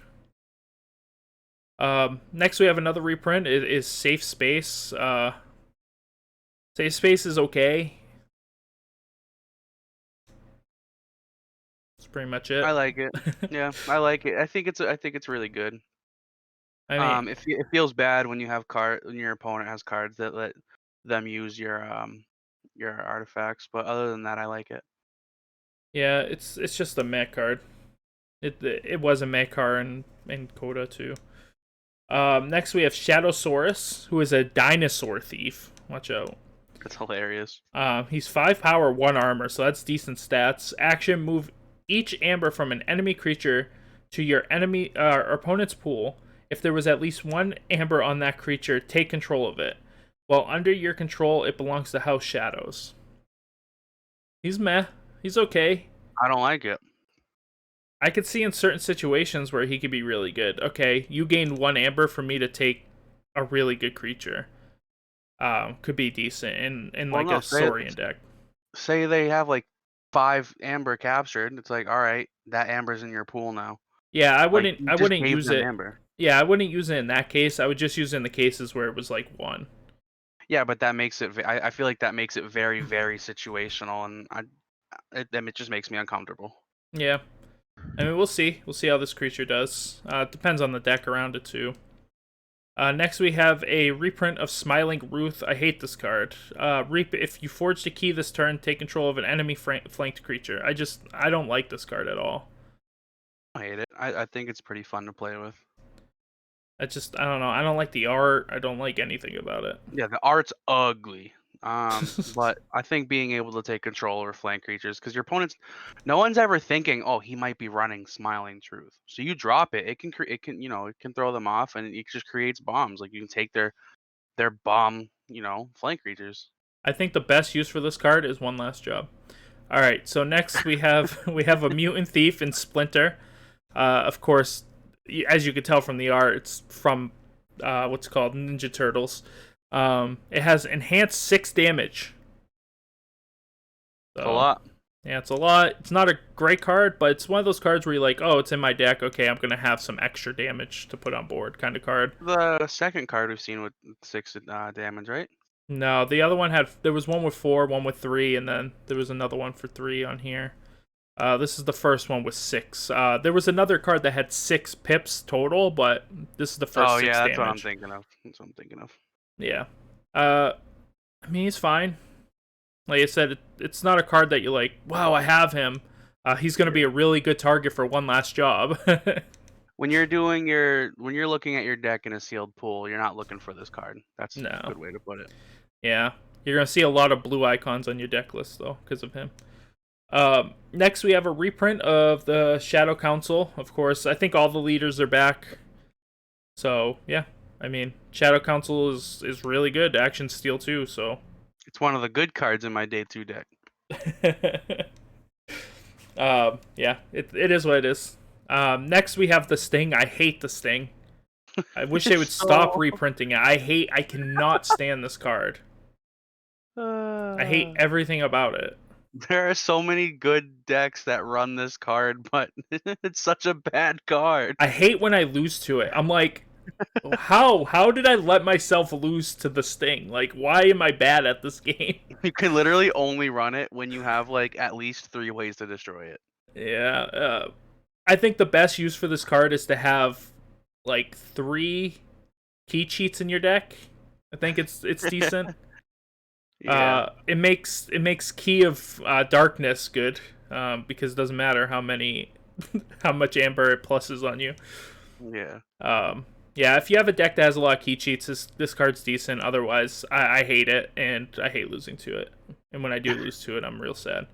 Next we have another reprint. It is Safe Space. Safe Space is okay. That's pretty much I it. like it. Yeah, I like it. I think it's really good. I mean, It feels bad when you have when your opponent has cards that let them use your artifacts, but other than that, I like it. yeah, it's just a mech card. It was a mech card in Coda too. Next we have Shadowsaurus, who is a dinosaur thief. Watch out. It's hilarious. He's 5 power, 1 armor, so that's decent stats. Action: move each amber from an enemy creature to your enemy opponent's pool. If there was at least 1 amber on that creature, take control of it. While under your control, it belongs to House Shadows. He's meh. He's okay. I don't like it. I could see in certain situations where he could be really good. Okay, you gain 1 amber for me to take a really good creature. Could be decent in Well, like no, a Saurian deck. say they have like 5 amber captured. It's like, all right, that amber's in your pool now. Yeah, I Like wouldn't you I just wouldn't gave use them it. amber. Yeah, I wouldn't use it in that case. I would just use it in the cases where it was like 1. Yeah, but that makes it. I feel like that makes it very, very situational, and it just makes me uncomfortable. Yeah. I mean, we'll see. We'll see how this creature does. It depends on the deck around it too. Next, we have a reprint of Smiling Ruth. I hate this card. If you forge the key this turn, take control of an enemy flanked creature. I don't like this card at all. I hate it. I think it's pretty fun to play with. I don't know. I don't like the art. I don't like anything about it. Yeah, the art's ugly. But I think being able to take control over flank creatures, because your opponent's, no one's ever thinking, oh, he might be running Smiling Truth. So you drop it, it can, it can throw them off, and it just creates bombs. Like you can take their bomb, flank creatures. I think the best use for this card is One Last Job. All right. So next we have we have a Mutant Thief in Splinter. Of course, as you could tell from the art, it's from what's called Ninja Turtles. It has enhanced 6 damage. It's a So lot. yeah, it's a lot. It's not a great card, but it's one of those cards where you're like, oh, it's in my deck. Okay, I'm gonna have some extra damage to put on board, kind of card. The second card we've seen with 6 damage, right? No, the other one had there was one with 4, one with 3, and then there was another one for 3 on here. This is the first one with 6. There was another card that had 6 pips total, but this is the first Oh 6 yeah, damage. that's what I'm thinking of. That's what I'm thinking of. Yeah. I mean, he's fine. Like I said, it's not a card that you're like, wow, I have him. He's going to be a really good target for One Last Job. When you're looking at your deck in a sealed pool, you're not looking for this card. That's a No. good way to put it. Yeah. You're going to see a lot of blue icons on your deck list, though, because of him. Next, we have a reprint of the Shadow Council. Of course, I think all the leaders are back. So, yeah. I mean, Shadow Council is really good. Action Steal, too, so. It's one of the good cards in my day 2 deck. Yeah, it is what it is. Next, we have the Sting. I hate the Sting. I wish they would stop reprinting it. I cannot stand this card. I hate everything about it. There are so many good decks that run this card, but it's such a bad card. I hate when I lose to it. I'm like, how did I let myself lose to the Sting? Like, why am I bad at this game? You can literally only run it when you have like at least 3 ways to destroy it. Yeah, I think the best use for this card is to have like 3 key cheats in your deck. I think it's decent. Yeah. It makes Key of Darkness good, because it doesn't matter how much amber it pluses on you. Yeah. Yeah, if you have a deck that has a lot of key cheats, this card's decent. Otherwise, I hate it, and I hate losing to it. And when I do lose to it, I'm real sad.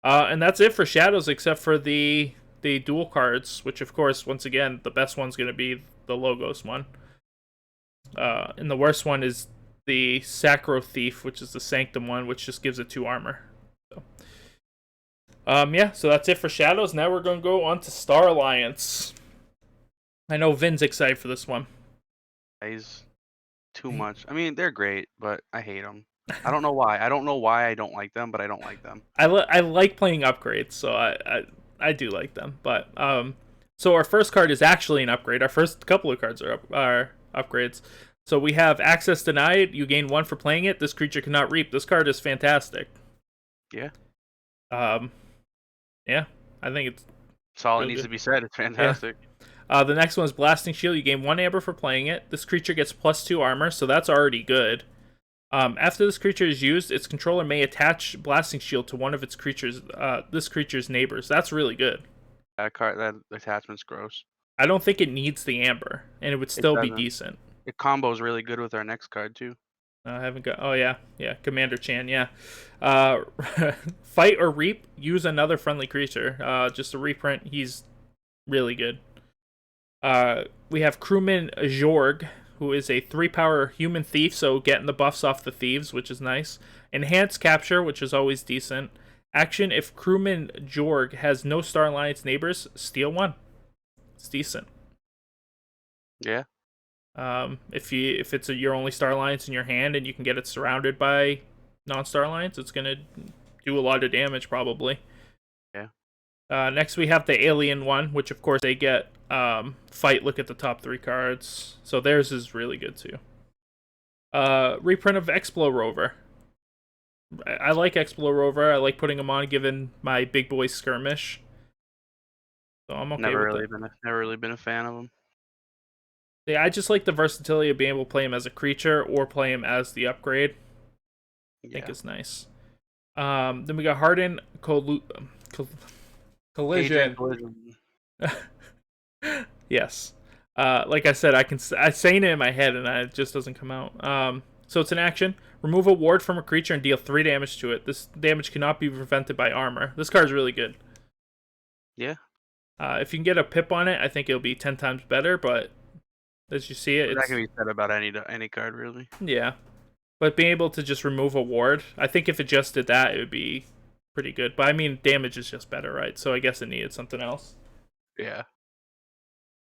And that's it for Shadows, except for the dual cards, which, of course, once again, the best one's going to be the Logos one. And the worst one is the Sacro Thief, which is the Sanctum one, which just gives it 2 armor. So, yeah, so that's it for Shadows. Now we're going to go on to Star Alliance. I know Vin's excited for this one. He's too much. I mean, they're great, but I hate them. I don't know why. I don't know why I don't like them, but I don't like them. I like playing upgrades, so I do like them. But so our first card is actually an upgrade. Our first couple of cards are upgrades. So we have Access Denied. You gain 1 for playing it. This creature cannot reap. This card is fantastic. Yeah. Um, yeah, I think That's all real it needs good. to be said. It's fantastic. The next one is Blasting Shield. You gain 1 amber for playing it. This creature gets +2 armor, so that's already good. After this creature is used, its controller may attach Blasting Shield to one of its this creature's neighbors. That's really good. That attachment's gross. I don't think it needs the amber, and it would It still be doesn't. decent. It combos really good with our next card too. I haven't got. Oh yeah, Commander Chan. Yeah. Uh, Fight or reap. Use another friendly creature. Just a reprint. He's really good. We have Crewman Jorg, who is a 3-power human thief, so getting the buffs off the thieves, which is nice. Enhanced capture, which is always decent. Action: if Crewman Jorg has no Star Alliance neighbors, steal 1. It's decent. Yeah. If it's your only Star Alliance in your hand and you can get it surrounded by non-Star Alliance, it's gonna do a lot of damage probably. Yeah. Next we have the Alien one, which of course they get fight. Look at the top 3 cards, so theirs is really good too. Reprint of Explo Rover. I like Explo Rover. I like putting them on, given my big boy skirmish. So I'm okay with it. Never really been a fan of them. Yeah, I just like the versatility of being able to play him as a creature or play him as the upgrade. I think it's nice. Then we got Harden Collision. Yes. Like I said, I saying it in my head and it just doesn't come out. So it's an action. Remove a ward from a creature and deal 3 damage to it. This damage cannot be prevented by armor. This card's really good. Yeah. If you can get a pip on it, I think it'll be 10 times better, but as you see it, That can be said about any card, really. Yeah. But being able to just remove a ward, I think if it just did that, it would be pretty good. But I mean, damage is just better, right? So I guess it needed something else. Yeah.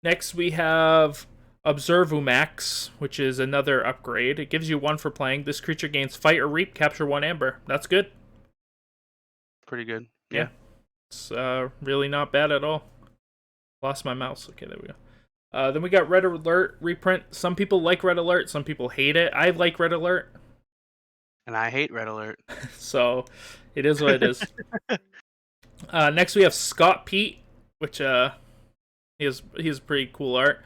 Next, we have Observumax, which is another upgrade. It gives you 1 for playing. This creature gains fight or reap, capture 1 amber. That's good. Pretty good. Yeah. It's really not bad at all. Lost my mouse. Okay, there we go. Then we got Red Alert reprint. Some people like Red Alert. Some people hate it. I like Red Alert. And I hate Red Alert. So it is what it is. Next we have Scott Pete, which he has pretty cool art.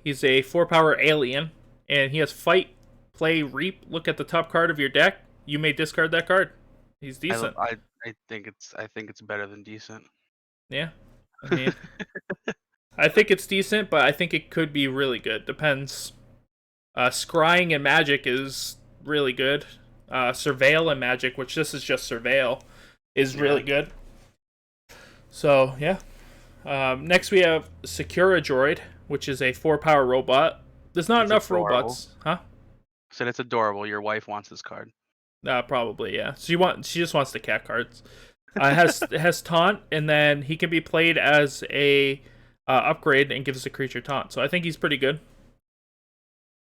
He's a 4-power alien, and he has fight, play, reap. Look at the top card of your deck. You may discard that card. He's decent. I think it's better than decent. Yeah. I mean, I think it's decent, but I think it could be really good. Depends. Scrying and Magic is really good. Surveil and Magic, which this is just Surveil, is really good. So, yeah. Next we have Secura Droid, which is a 4-power robot. There's not enough robots. Huh? Said it's adorable. Your wife wants this card. Probably, yeah. She just wants the cat cards. It has taunt, and then he can be played as a upgrade and gives the creature taunt. So I think he's pretty good.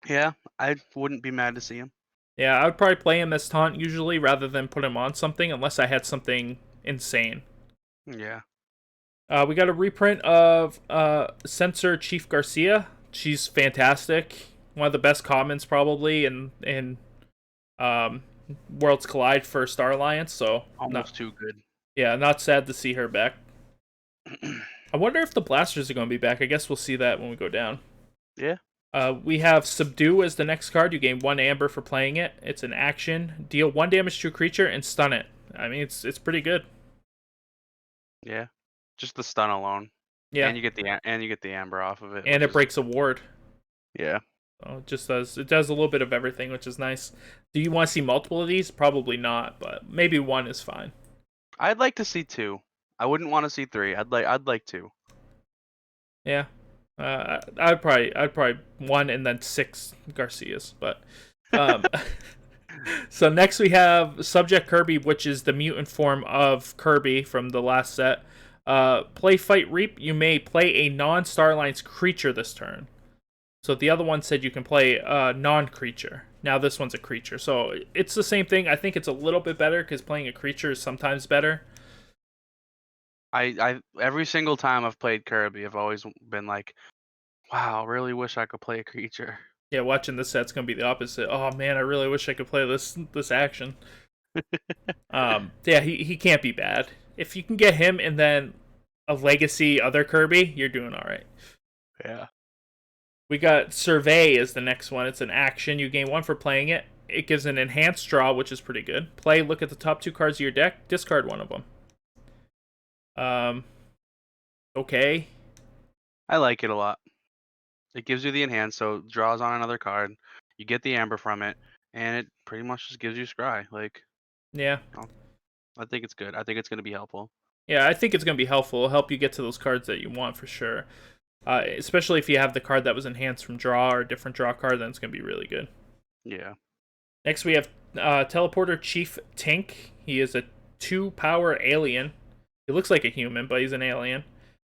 Yeah, I wouldn't be mad to see him. Yeah, I would probably play him as taunt usually rather than put him on something unless I had something insane. Yeah. We got a reprint of Censor Chief Garcia. She's fantastic. One of the best commons probably in Worlds Collide for Star Alliance. So almost too good. Yeah, not sad to see her back. I wonder if the blasters are going to be back. I guess we'll see that when we go down. Yeah. We have Subdue as the next card. You gain 1 amber for playing it. It's an action. Deal 1 damage to a creature and stun it. I mean, it's pretty good. Yeah. Just the stun alone. Yeah. And you get the amber off of it. And it breaks a ward. Yeah. So it does a little bit of everything, which is nice. Do you want to see multiple of these? Probably not, but maybe 1 is fine. I'd like to see 2. I wouldn't want to see 3. I'd like 2. Yeah. I'd probably one and then six Garcias, but um, so next we have Subject Kirby, which is the mutant form of Kirby from the last set. Play Fight Reap. You may play a non-Starlines creature this turn. So the other one said you can play a non-creature. Now this one's a creature. So it's the same thing. I think it's a little bit better because playing a creature is sometimes better. I every single time I've played Kirby, I've always been like, wow, really wish I could play a creature. Yeah, watching this set's gonna be the opposite. Oh man, I really wish I could play this action. Yeah, he can't be bad. If you can get him and then a legacy other Kirby, you're doing all right. Yeah. We got Survey is the next one. It's an action. You gain one for playing it. It gives an enhanced draw, which is pretty good. Play, look at the top two cards of your deck, discard one of them. Okay. I like it a lot. It gives you the enhance, so it draws on another card. You get the amber from it, and it pretty much just gives you scry. Like, Yeah. I think it's good. I think it's going to be helpful. Yeah, I think it's going to be helpful. It'll help you get to those cards that you want for sure. Especially if you have the card that was enhanced from draw or a different draw card, then it's going to be really good. Yeah. Next, we have Teleporter Chief Tink. He is a 2-power alien. He looks like a human, but he's an alien.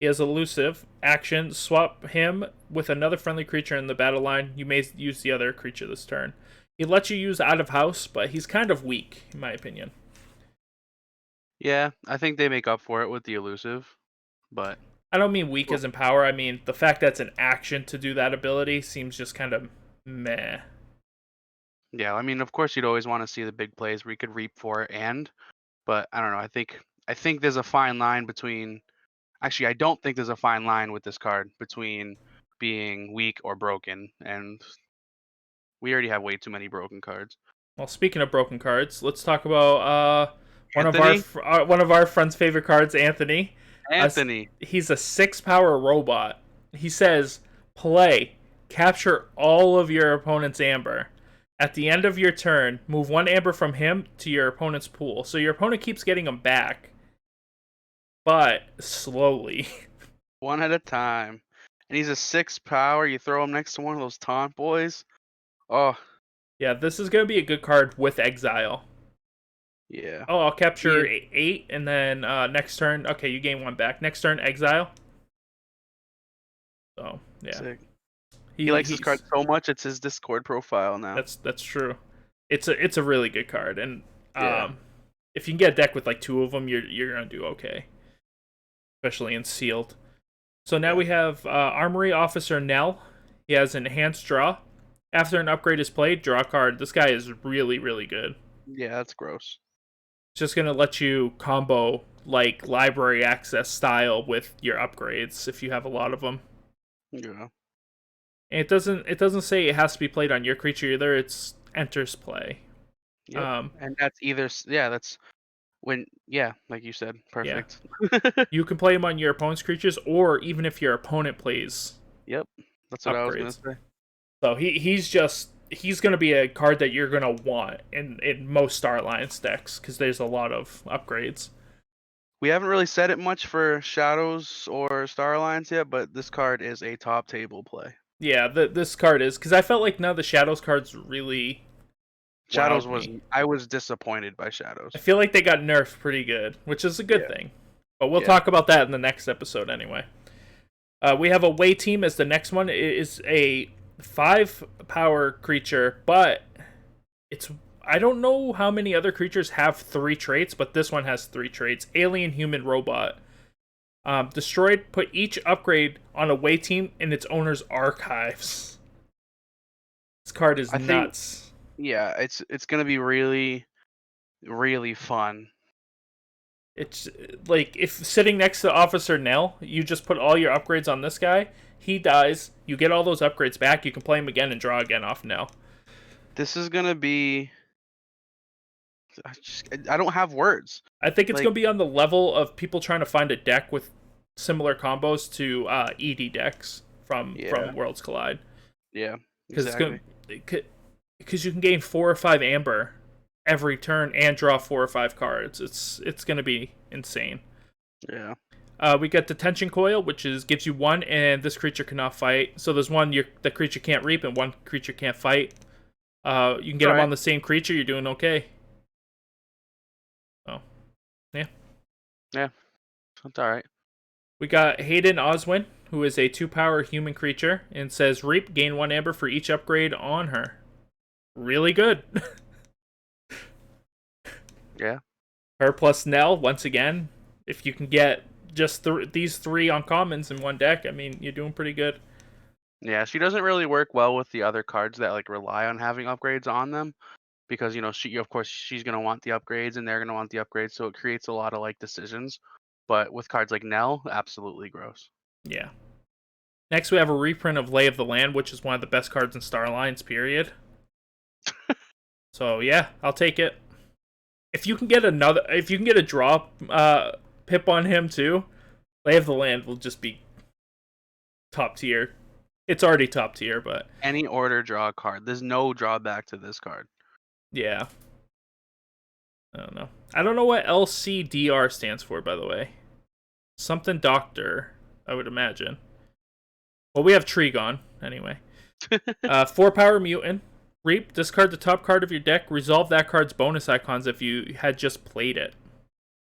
He has elusive action. Swap him with another friendly creature in the battle line. You may use the other creature this turn. He lets you use out of house, but he's kind of weak, in my opinion. Yeah, I think they make up for it with the elusive, but I don't mean weak as in power. I mean the fact that it's an action to do that ability seems just kind of meh. yeah, I mean, of course, you'd always want to see the big plays where you could reap for it, but I don't know. I think there's a fine line between. Actually, I don't think there's a fine line with this card between being weak or broken, and we already have way too many broken cards. Well, speaking of broken cards, let's talk about Anthony, one of our friends' favorite cards, Anthony. Anthony, He's a 6-power robot. He says, "Play, capture all of your opponent's amber. At the end of your turn, move one amber from him to your opponent's pool. So your opponent keeps getting them back, but slowly." one at a time, and he's a 6 power. You throw him next to one of those taunt boys. Oh, Yeah, this is gonna be a good card with exile. yeah. Oh, I'll capture He, 8, and then next turn, okay, you gain one back. Next turn, exile. So yeah, sick. He likes this card he's so much; it's his Discord profile now. that's true. It's a really good card, and Yeah. if you can get a deck with like 2 of them, you're gonna do okay, especially in sealed. So now Yeah. we have Armory Officer Nell. He has enhanced draw. After an upgrade is played, draw a card. This guy is really really good. Yeah, that's gross. It's just gonna let you combo like library access style with your upgrades if you have a lot of them. Yeah. And it doesn't say it has to be played on your creature either. It's enters play. Yep. And that's either that's when like you said, Yeah, perfect. you can play him on your opponent's creatures, or even if your opponent plays Yep. That's what I was gonna upgrades. say. So he's gonna be a card that you're gonna want in most Star Alliance decks because there's a lot of upgrades. We haven't really said it much for Shadows or Star Alliance yet, but this card is a top table play. Yeah, this card is because I felt like none of the Shadows cards really Shadows wowed was me. I was disappointed by Shadows. I feel like they got nerfed pretty good, which is a good Yeah. thing. But we'll Yeah. talk about that in the next episode anyway. We have a Way Team as the next one. It is a 5-power creature, but it's I don't know how many other creatures have 3 traits, but this one has 3 traits. Alien, human, robot. Destroyed, put each upgrade on a Way Team in its owner's archives. This card is I think nuts. it's gonna be really, really fun. It's like if sitting next to Officer Nell, you just put all your upgrades on this guy. He dies. You get all those upgrades back. You can play him again and draw again off Nell. This is gonna be I don't have words. I think it's Like, going to be on the level of people trying to find a deck with similar combos to ED decks from yeah, Worlds Collide. yeah, Because exactly. because you can gain 4 or 5 amber every turn and draw 4 or 5 cards. It's going to be insane. Yeah. We got Detention Coil, which gives you one, and this creature cannot fight. So there's one the creature can't reap, and one creature can't fight. You can get them Alright. on the same creature, you're doing okay. Oh, yeah. Yeah, that's alright. We got Hayden Oswin, who is a 2-power human creature, and says reap, gain 1 amber for each upgrade on her. Really good. Yeah. Her plus Nell, once again. If you can get just these 3 uncommons in one deck, I mean, you're doing pretty good. Yeah, she doesn't really work well with the other cards that like rely on having upgrades on them because she of course she's gonna want the upgrades and they're gonna want the upgrades, so it creates a lot of like decisions. But with cards like Nell, absolutely gross. Yeah. Next, we have a reprint of Lay of the Land, which is one of the best cards in Star Alliance, period. So, yeah, I'll take it. If you can get a draw pip on him, too, Lay of the Land will just be top tier. It's already top tier, but... Any order, draw a card. There's no drawback to this card. Yeah. I don't know. I don't know what LCDR stands for, by the way. Something doctor, I would imagine. Well, we have Trigon, anyway. 4-power mutant. Reap, discard the top card of your deck. Resolve that card's bonus icons if you had just played it.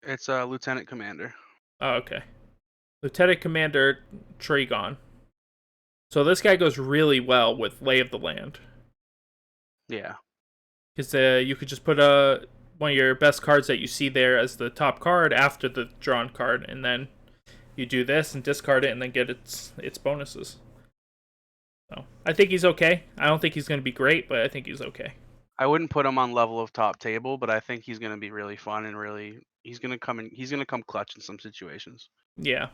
It's a Lieutenant Commander. Oh, okay. Lieutenant Commander Trigon. So this guy goes really well with Lay of the Land. Yeah. Because you could just put one of your best cards that you see there as the top card after the drawn card, and then you do this and discard it and then get its bonuses. So I think he's okay. I don't think he's going to be great, but I think he's okay. I wouldn't put him on level of top table, but I think he's going to be really fun and he's going to come clutch in some situations. Yeah.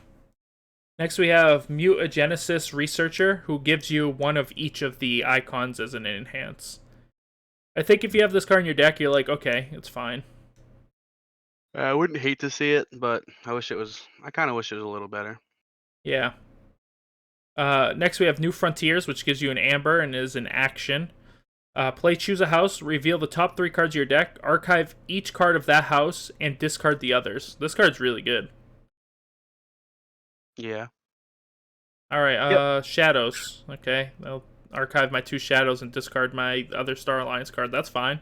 Next we have Mutagenesis Researcher, who gives you one of each of the icons as an enhance. I think if you have this card in your deck, you're like, okay, it's fine. I wouldn't hate to see it, but I kind of wish it was a little better. Yeah. Next we have New Frontiers, which gives you an amber and is an action. Choose a house, reveal the top 3 cards of your deck, archive each card of that house, and discard the others. This card's really good. Yeah. Alright, Yep. Shadows. Okay, I'll archive my 2 shadows and discard my other Star Alliance card. That's fine.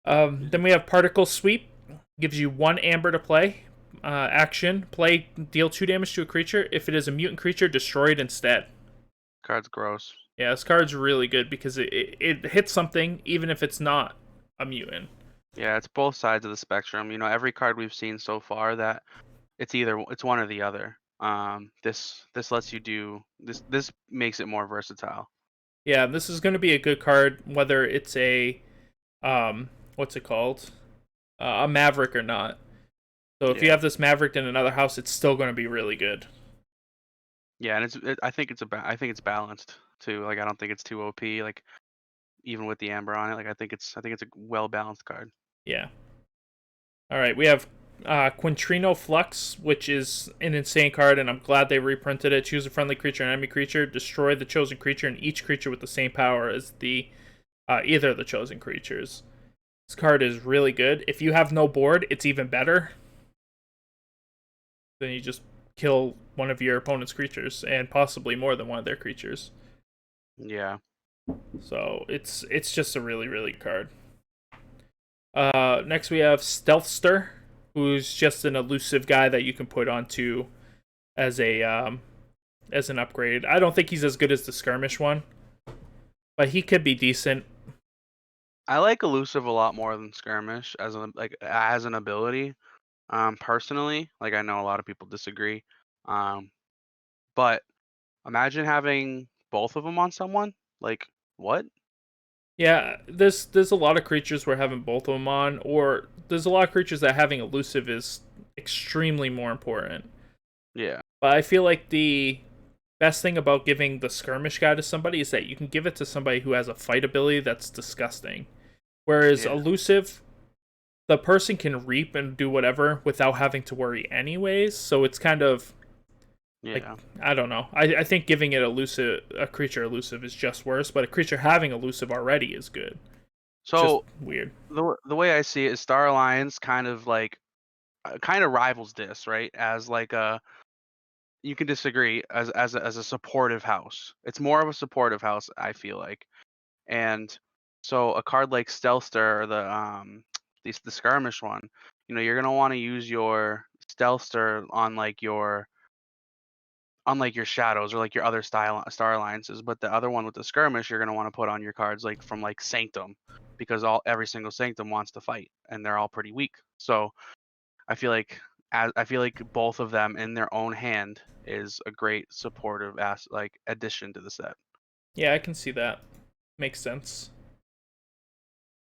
Then we have Particle Sweep. Gives you 1 amber to play. Action. Play, deal 2 damage to a creature. If it is a mutant creature, destroy it instead. Card's gross. Yeah, this card's really good because it hits something even if it's not a mutant. Yeah, it's both sides of the spectrum. Every card we've seen so far that it's one or the other. This lets you do this. This makes it more versatile. Yeah, this is going to be a good card whether it's a what's it called? A Maverick or not. So if you have this Maverick in another house, it's still going to be really good. Yeah, and I think it's balanced too. Like I don't think it's too OP. Like even with the amber on it, like I think it's a well balanced card. Yeah. All right, we have Quintrino Flux, which is an insane card, and I'm glad they reprinted it. Choose a friendly creature and enemy creature. Destroy the chosen creature and each creature with the same power as the either of the chosen creatures. This card is really good. If you have no board, it's even better. Then you just kill one of your opponent's creatures, and possibly more than one of their creatures. Yeah. So it's just a really, really good card. Next we have Stealthster, who's just an elusive guy that you can put onto as an upgrade. I don't think he's as good as the skirmish one, but he could be decent. I like elusive a lot more than skirmish as an ability. Personally, like I know a lot of people disagree. But imagine having both of them on someone. Like what? Yeah, there's a lot of creatures we're having both of them on, or there's a lot of creatures that having elusive is extremely more important. Yeah. But I feel like the best thing about giving the skirmish guy to somebody is that you can give it to somebody who has a fight ability that's disgusting. Whereas elusive, the person can reap and do whatever without having to worry anyways, so it's kind of like, I don't know. I think giving it a creature elusive is just worse, but a creature having elusive already is good. So just weird. The way I see it is Star Alliance kind of like kind of rivals this, right? As like a you can disagree as a supportive house. It's more of a supportive house, I feel like. And so a card like Stealthster or the skirmish one, you're gonna want to use your Stealthster on like your shadows or like your other star alliances, but the other one with the skirmish you're gonna want to put on your cards like from like Sanctum, because all every single Sanctum wants to fight and they're all pretty weak. So I feel like I feel like both of them in their own hand is a great supportive like addition to the set. Yeah, I can see that. Makes sense.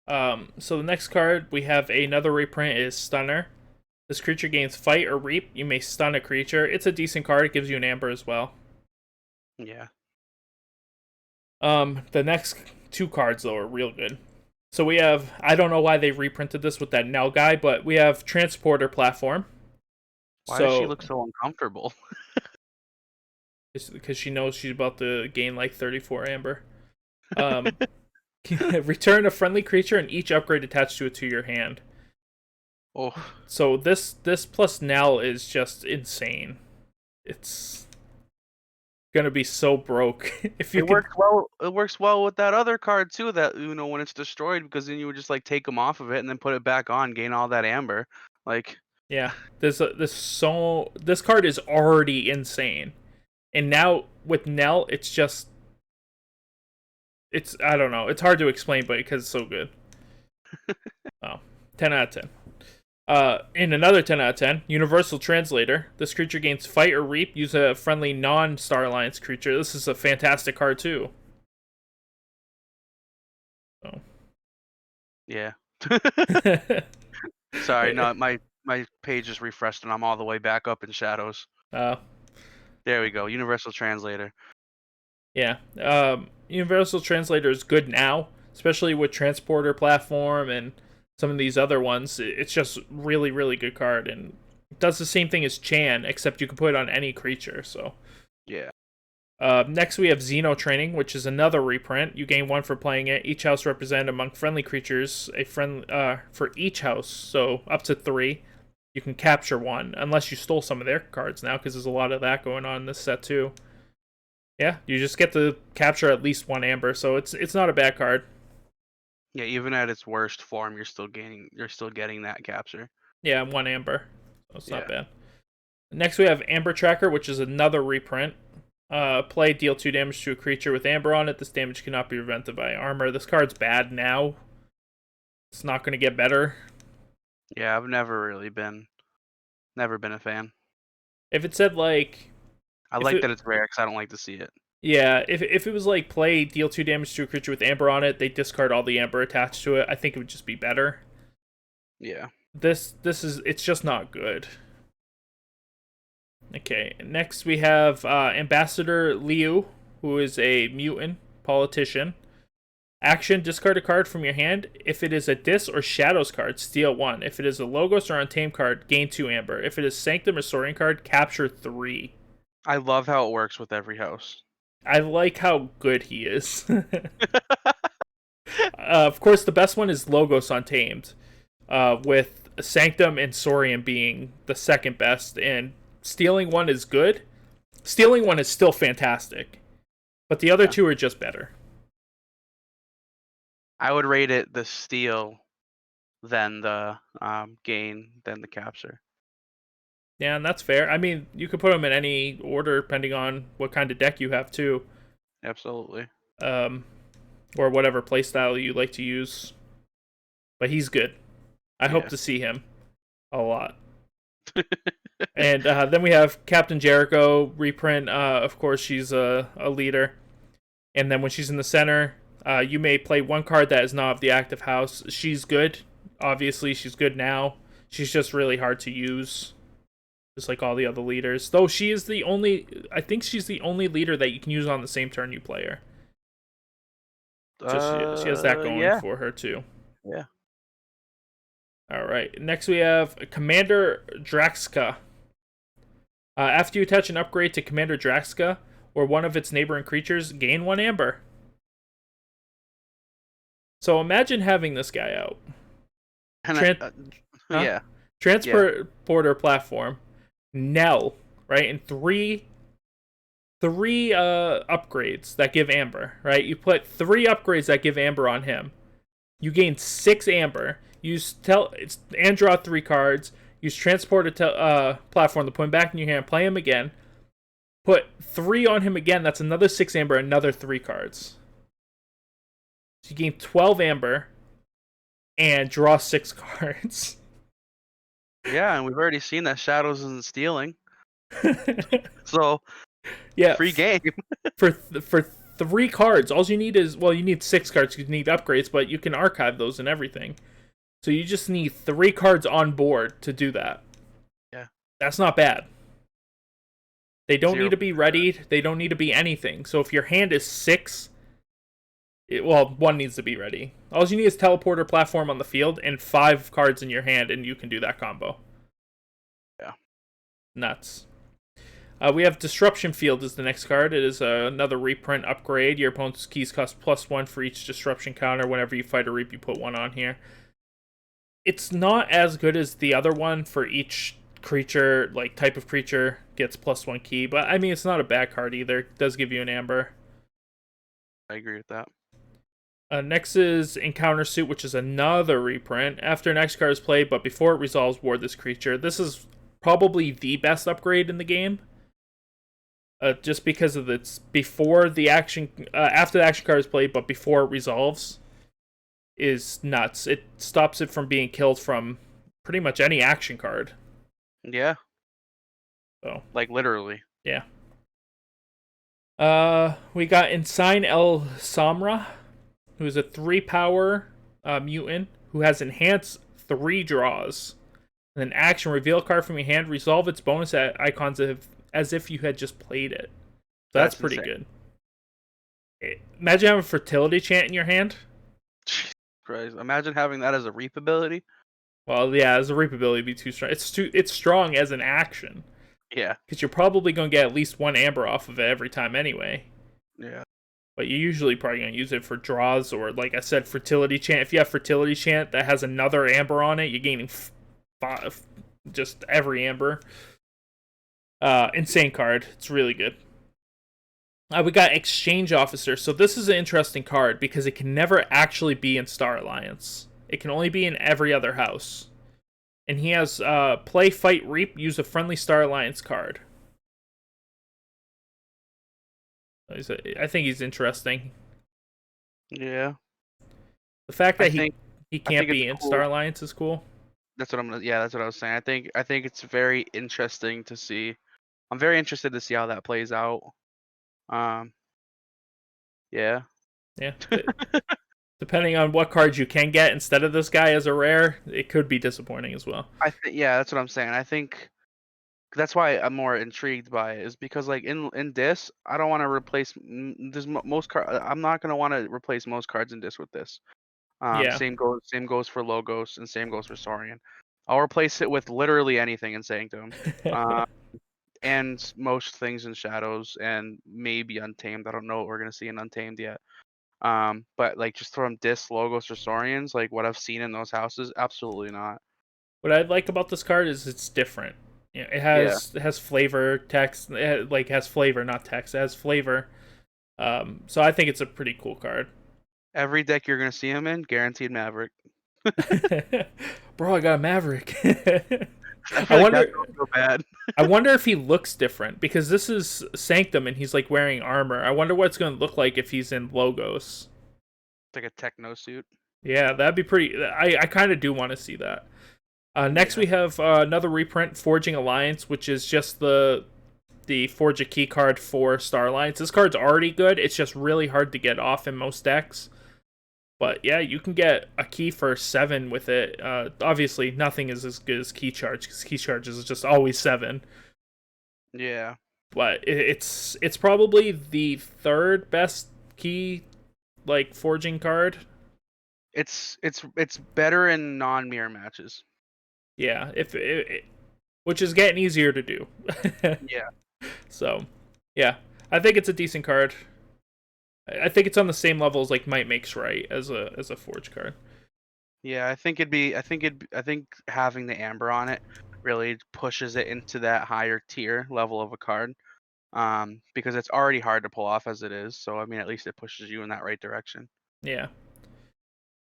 So the next card we have another reprint is Stunner. This creature gains fight or reap. You may stun a creature. It's a decent card. It gives you an amber as well. Yeah. The next two cards though are real good. So we have, I don't know why they reprinted this with that Nell guy, but we have Transporter Platform. Why does she So look so uncomfortable? because she knows she's about to gain like 34 amber. Um, return a friendly creature and each upgrade attached to it to your hand. Oh, So this plus Nell is just insane. It's gonna be so broke if you it could. works well. It works well with that other card too. That when it's destroyed, because then you would just like take them off of it and then put it back on, gain all that amber. Like, Yeah, this card is already insane, and now with Nell, it's I don't know. It's hard to explain, but because it's so good. Oh, 10 out of 10. In another 10 out of 10, Universal Translator. This creature gains fight or reap. Use a friendly non-Star Alliance creature. This is a fantastic card too. Oh. yeah. Sorry, no, my page just refreshed and I'm all the way back up in shadows. uh, There we go. Universal Translator. yeah. Universal Translator is good now, especially with Transporter Platform and some of these other ones. It's just really, really good card, and it does the same thing as Chan, except you can put it on any creature. So, Yeah. next we have Xeno Training, which is another reprint. You gain one for playing it. Each house represented among friendly creatures, a friend for each house, so up to 3. You can capture one, unless you stole some of their cards now, because there's a lot of that going on in this set too. Yeah, you just get to capture at least one amber, so it's not a bad card. Yeah, even at its worst form, you're still getting that capture. Yeah, one amber, so it's not Yeah. bad. Next we have Amber Tracker, which is another reprint. Play, deal 2 damage to a creature with amber on it. This damage cannot be prevented by armor. This card's bad now. It's not going to get better. Yeah, I've never been a fan. If it said like, I if like it, that it's rare because I don't like to see it. yeah, if it was like play, deal 2 damage to a creature with amber on it, they discard all the amber attached to it. I think it would just be better. Yeah. It's just not good. Okay, next we have Ambassador Liu, who is a mutant politician. Action, discard a card from your hand. If it is a Dis or Shadows card, steal 1. If it is a Logos or Untamed card, gain 2 amber. If it is Sanctum or Soaring card, capture 3. I love how it works with every house. I like how good he is. Of course, the best one is Logos Untamed, with Sanctum and Saurian being the second best, and stealing 1 is good. Stealing 1 is still fantastic, but the other two are just better. I would rate it the steal, then the gain, then the capture. Yeah, and that's fair. I mean, you could put them in any order depending on what kind of deck you have too, Absolutely. um, or whatever playstyle you like to use. But he's good. I hope to see him a lot. And then we have Captain Jericho reprint. Of course, she's a leader. And then when she's in the center, you may play one card that is not of the active house. She's good. Obviously, she's good now. She's just really hard to use, just like all the other leaders. Though she is the only, I think she's the only leader that you can use on the same turn you play her. Just she has that going for her too. Yeah. All right. Next we have Commander Draxka. After you attach an upgrade to Commander Draxka or one of its neighboring creatures, gain 1 amber. So imagine having this guy out. And Huh? yeah. Yeah. transporter platform, Nell, right, and three upgrades that give amber, right? You put 3 upgrades that give amber on him. You gain 6 amber. And draw 3 cards. Use transporter platform to put him back in your hand. Play him again. Put 3 on him again. That's another 6 amber. Another 3 cards. So you gain 12 amber and draw 6 cards. Yeah, and we've already seen that Shadows isn't stealing. So Yeah, free game. for 3 cards, all you need is, well, you need 6 cards. You need upgrades, but you can archive those and everything. So you just need 3 cards on board to do that. Yeah. That's not bad. They don't 0%. need to be readied. They don't need to be anything. So if your hand is 6, one needs to be ready. All you need is teleporter platform on the field and 5 cards in your hand, and you can do that combo. Yeah. Nuts. We have Disruption Field is the next card. It is another reprint upgrade. Your opponent's keys cost +1 for each disruption counter. Whenever you fight a reap, you put 1 on here. It's not as good as the other one for each creature, like type of creature gets +1 key, but I mean, it's not a bad card either. It does give you an amber. I agree with that. Next is Encounter Suit, which is another reprint. After an X card is played, but before it resolves, ward this creature. This is probably the best upgrade in the game. Just because of its before the action, after the action card is played, but before it resolves, is nuts. It stops it from being killed from pretty much any action card. Yeah. So, like literally. Yeah. We got Ensign El Samra, who is a 3-power mutant who has enhanced 3 draws. And then action, reveal a card from your hand, resolve its bonus icons as if you had just played it. So that's pretty insane. good. Imagine having a fertility chant in your hand. Jesus Christ. Imagine having that as a reap ability. Well, yeah, as a reap ability, it'd be too strong. It's strong as an action. Yeah. Because you're probably going to get at least 1 amber off of it every time anyway. Yeah. But you're usually probably going to use it for draws or, like I said, fertility chant. If you have fertility chant that has another amber on it, you're gaining 5, just every amber. Insane card. It's really good. We got Exchange Officer. So this is an interesting card because it can never actually be in Star Alliance. It can only be in every other house. And he has play, fight, reap, use a friendly Star Alliance card. I think he's interesting. Yeah. The fact that he can't be in cool. Star Alliance is cool. That's what that's what I was saying. I think it's very interesting to see. I'm very interested to see how that plays out. Yeah. Yeah. Depending on what cards you can get instead of this guy as a rare, it could be disappointing as well. Yeah, that's what I'm saying. I think that's why I'm more intrigued by it, is because like in Dis, I don't want to replace most card. I'm not gonna want to replace most cards in Dis with this. Yeah. Same goes for Logos, and same goes for Saurian. I'll replace it with literally anything in Sanctum. And most things in Shadows, and maybe Untamed. I don't know what we're gonna see in Untamed yet. But like just throw them Dis, Logos, or Saurians, like what I've seen in those houses, absolutely not. What I like about this card is it's different. Yeah, it has flavor, text, like has flavor, not text. It has flavor. So I think it's a pretty cool card. Every deck you're gonna see him in, guaranteed Maverick. Bro, I got a Maverick. I wonder. So bad. I wonder if he looks different because this is Sanctum and he's like wearing armor. I wonder what it's going to look like if he's in Logos. It's like a techno suit. Yeah, that'd be pretty. I kind of do want to see that. Next, we have another reprint, Forging Alliance, which is just the Forge a Key card for Star Alliance. This card's already good. It's just really hard to get off in most decks. But yeah, you can get a key for 7 with it. Obviously, nothing is as good as Key Charge, because Key Charge is just always 7. Yeah. But it's probably the 3rd best key, like, forging card. It's better in non-mirror matches. Yeah, which is getting easier to do. Yeah. So, yeah, I think it's a decent card. I think it's on the same level as like Might Makes Right as a forge card. Yeah, I think it'd be. I think I think having the amber on it really pushes it into that higher tier level of a card. Because it's already hard to pull off as it is. So I mean, at least it pushes you in that right direction. Yeah.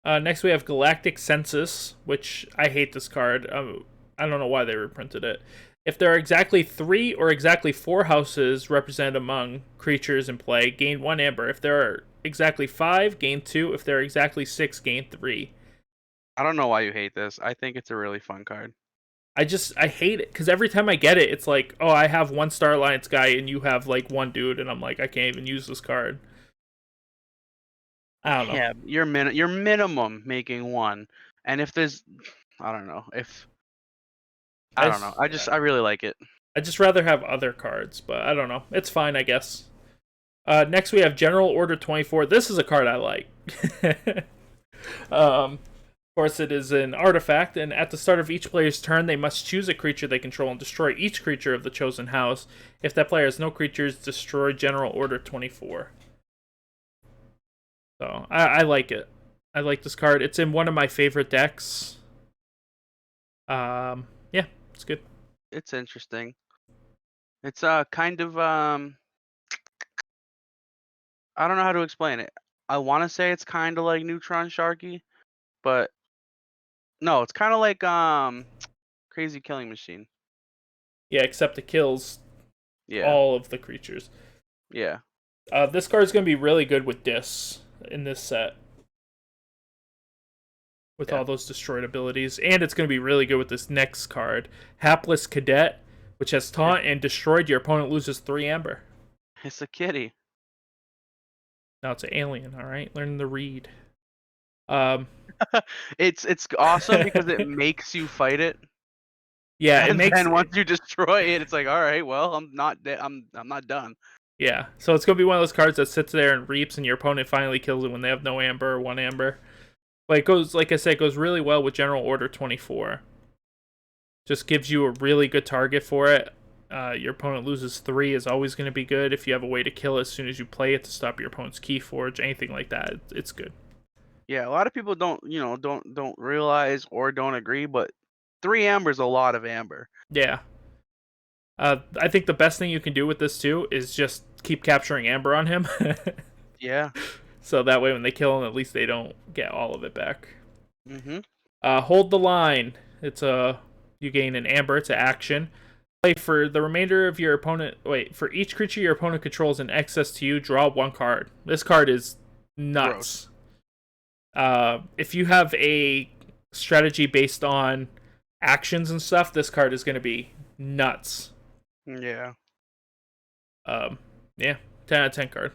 Next we have Galactic Census, which I hate this card. I don't know why they reprinted it. If there are exactly 3 or exactly 4 houses represented among creatures in play, gain 1 amber. If there are exactly 5, gain 2. If there are exactly 6, gain 3. I don't know why you hate this. I think it's a really fun card. I hate it because every time I get it, it's like, oh, I have 1 Star Alliance guy and you have like 1 dude, and I'm like, I can't even use this card. I don't know. Yeah, you're minimum making one, and if there's, I don't know if I don't know. I really like it. I just rather have other cards, but I don't know. It's fine, I guess. Next, we have General Order 24. This is a card I like. Of course, it is an artifact, and at the start of each player's turn, they must choose a creature they control and destroy each creature of the chosen house. If that player has no creatures, destroy General Order 24. So, I like it. I like this card. It's in one of my favorite decks. Yeah, it's good. It's interesting. It's kind of I don't know how to explain it. I want to say it's kind of like Neutron Sharky, but no, it's kind of like Crazy Killing Machine. Yeah, except it kills Yeah, all of the creatures. yeah, This card is going to be really good with discs in this set, with yeah. all those destroyed abilities, and it's going to be really good with this next card, Hapless Cadet, which has taunt and destroyed. Your opponent loses 3 amber. It's a kitty. Now it's an alien. All right, learn to read. Um, It's awesome because it makes you fight it, yeah, it and makes then once you destroy it, it's like, all right, well, I'm not I'm not done. yeah. So it's going to be one of those cards that sits there and reaps, and your opponent finally kills it when they have no amber or 1 amber. But it goes, like I said, it goes really well with General Order 24. Just gives you a really good target for it. Your opponent loses 3 is always going to be good. If you have a way to kill it as soon as you play it to stop your opponent's Keyforge, anything like that, it's good. Yeah, a lot of people don't realize or don't agree, but 3 amber's a lot of amber. Yeah. I think the best thing you can do with this too is just keep capturing amber on him. Yeah. So that way when they kill him, at least they don't get all of it back. Mhm. Hold the line. It's a you gain an amber. It's an action. Play for the remainder of your opponent. Wait, for each creature your opponent controls in excess to you, draw 1 card. This card is nuts. Gross. If you have a strategy based on actions and stuff, this card is going to be nuts. Yeah. Um, yeah, 10 out of 10 card.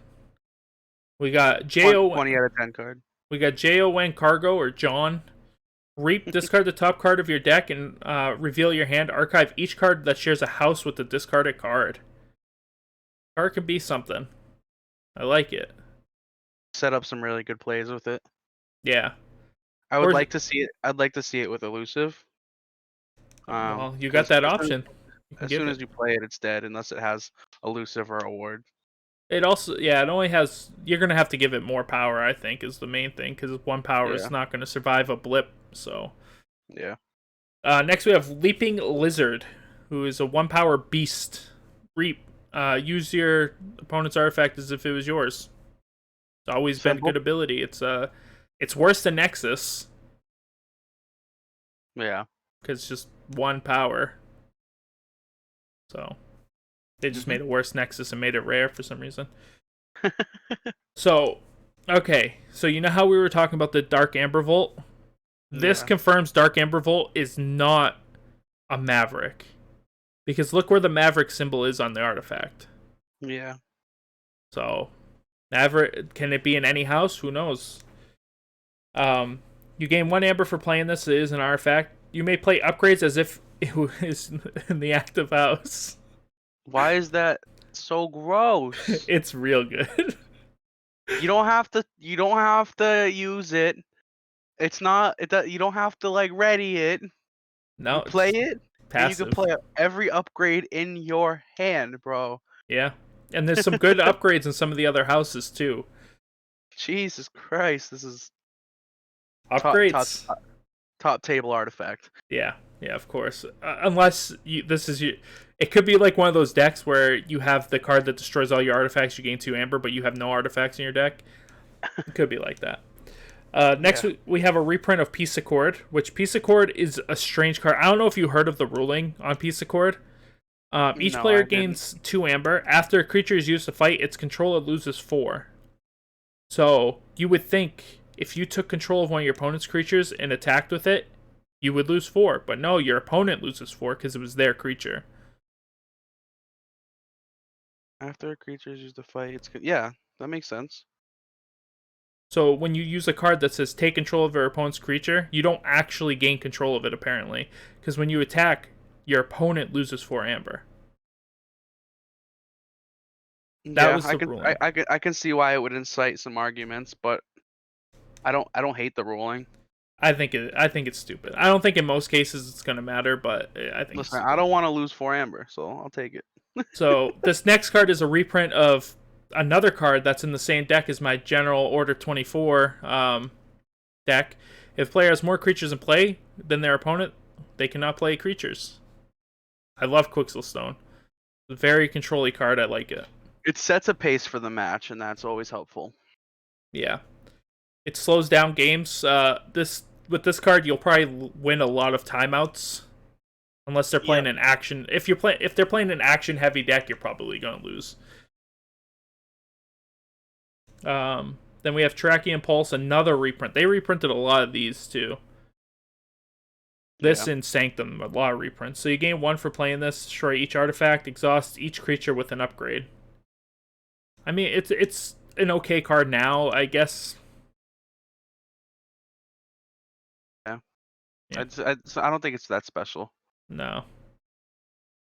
We got Jo. 20 out of 10 card. We got Jon Cargo or John. Reap, discard the top card of your deck and reveal your hand. Archive each card that shares a house with the discarded card. Card can be something. I like it. Set up some really good plays with it. Yeah. I would Or like to see it. I'd like to see it with elusive. well, you got that option. You can As give soon it. as you play it, it's dead unless it has elusive or a ward. It also, yeah, it only has. You're gonna have to give it more power. I think is the main thing because 1 power Yeah. is not gonna survive a blip. So. Yeah. Next we have Leaping Lizard, who is a 1 power beast. Reap. Use your opponent's artifact as if it was yours. It's always been a Simple. good ability. It's worse than Nexus Yeah. because it's just 1 power. So they just made it worse Nexus and made it rare for some reason. So, okay, so you know how we were talking about the Dark Amber Volt? This Yeah. confirms Dark Amber Volt is not a Maverick. Because look where the Maverick symbol is on the artifact. Yeah. So, Maverick, can it be in any house? Who knows? You gain 1 amber for playing this. It is an artifact. You may play upgrades as if it was in the active house. Why is that so gross? It's real good. You don't have to. You don't have to use it. It's not. You don't have to like ready it. No, You play it's it, and you can passive. play every upgrade in your hand, bro. Yeah. And there's some good upgrades in some of the other houses too. Jesus Christ, this is top Upgrades. top table artifact. Yeah, yeah, of course. Unless it could be like one of those decks where you have the card that destroys all your artifacts, you gain 2 amber, but you have no artifacts in your deck. It could be like that. Next, we have a reprint of Peace Accord, which Peace Accord is a strange card. I don't know if you heard of the ruling on Peace Accord. Each player gains 2 amber. After a creature is used to fight, its controller loses 4. So, you would think if you took control of one of your opponent's creatures and attacked with it, you would lose 4. But no, your opponent loses 4 because it was their creature. After a creature is used to fight, it's good. Yeah, that makes sense. So when you use a card that says take control of your opponent's creature, you don't actually gain control of it, apparently. Because when you attack, your opponent loses 4 amber. That was the ruling. I can see why it would incite some arguments, but I don't hate the ruling. I think it's stupid. I don't think in most cases it's gonna matter, but I think. Listen, I don't want to lose 4 amber, so I'll take it. So this next card is a reprint of another card that's in the same deck as my General Order 24 deck. If player has more creatures in play than their opponent, they cannot play creatures. I love Quixelstone. Very control-y card. I like it. It sets a pace for the match, and that's always helpful. Yeah. It slows down games. With this card, you'll probably win a lot of timeouts. Unless they're playing an action. If they're playing an action-heavy deck, you're probably going to lose. Then we have Trachean Pulse, another reprint. They reprinted a lot of these, too. This and Sanctum, a lot of reprints. So you gain 1 for playing this. Destroy each artifact. Exhaust each creature with an upgrade. I mean, it's an okay card now, I guess. Yeah. I don't think it's that special. No.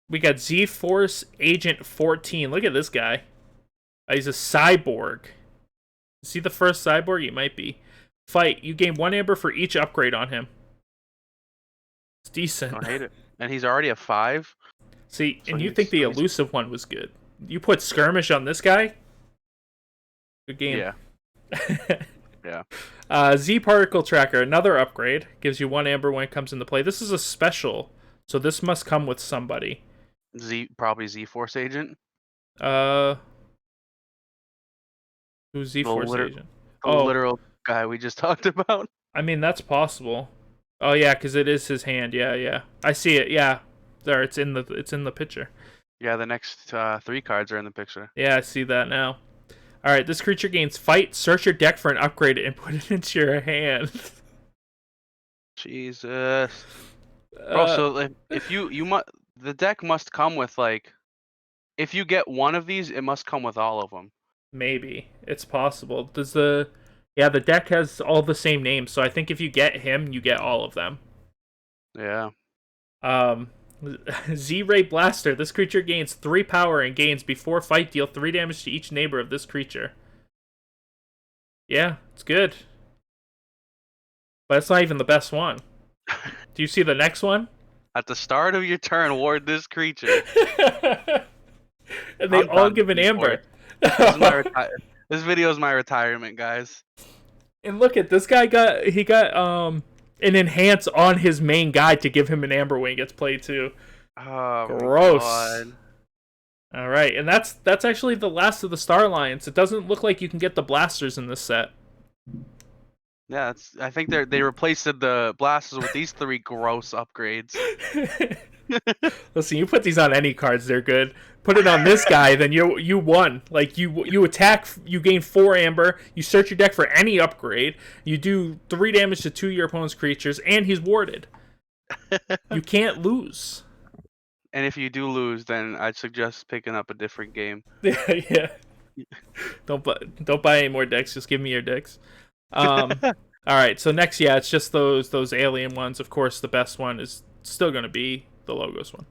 We got Z-Force Agent 14. Look at this guy. He's a cyborg. See the first cyborg? You might be. Fight. You gain 1 amber for each upgrade on him. It's decent. I hate it. And he's already a 5. See, so and you think the elusive one was good. You put Skirmish on this guy? Good game. Yeah. Yeah. Z-Particle Tracker, another upgrade. Gives you 1 amber when it comes into play. This is a special, so this must come with somebody. Probably Z-Force Agent. Who's Z-Force Agent? The literal guy we just talked about. I mean, that's possible. Oh yeah, because it is his hand. Yeah. I see it. Yeah, there. It's in the picture. Yeah, the next 3 cards are in the picture. Yeah, I see that now. All right, this creature gains fight. Search your deck for an upgrade and put it into your hand. Jesus. Bro, so if the deck must come with if you get one of these, it must come with all of them. Maybe it's possible. The deck has all the same names, so I think if you get him, you get all of them. Yeah. Z-Ray Blaster. This creature gains 3 power and gains before fight. Deal 3 damage to each neighbor of this creature. Yeah, it's good. But it's not even the best one. Do you see the next one? At the start of your turn, ward this creature. And they all give an amber. This video is my retirement, guys. And look at this guy got an enhance on his main guy to give him an amber when he gets played too. Oh, gross. God. All right, and that's actually the last of the Star Alliance. It doesn't look like you can get the blasters in this set. Yeah, I think they replaced the blasters with these 3 gross upgrades. Listen, you put these on any cards, they're good. Put it on this guy, then you won. Like you attack, you gain 4 amber. You search your deck for any upgrade. You do 3 damage to 2 of your opponent's creatures, and he's warded. You can't lose. And if you do lose, then I'd suggest picking up a different game. Yeah. Don't buy any more decks. Just give me your decks. All right. So next, it's just those alien ones. Of course, the best one is still going to be the Logos one.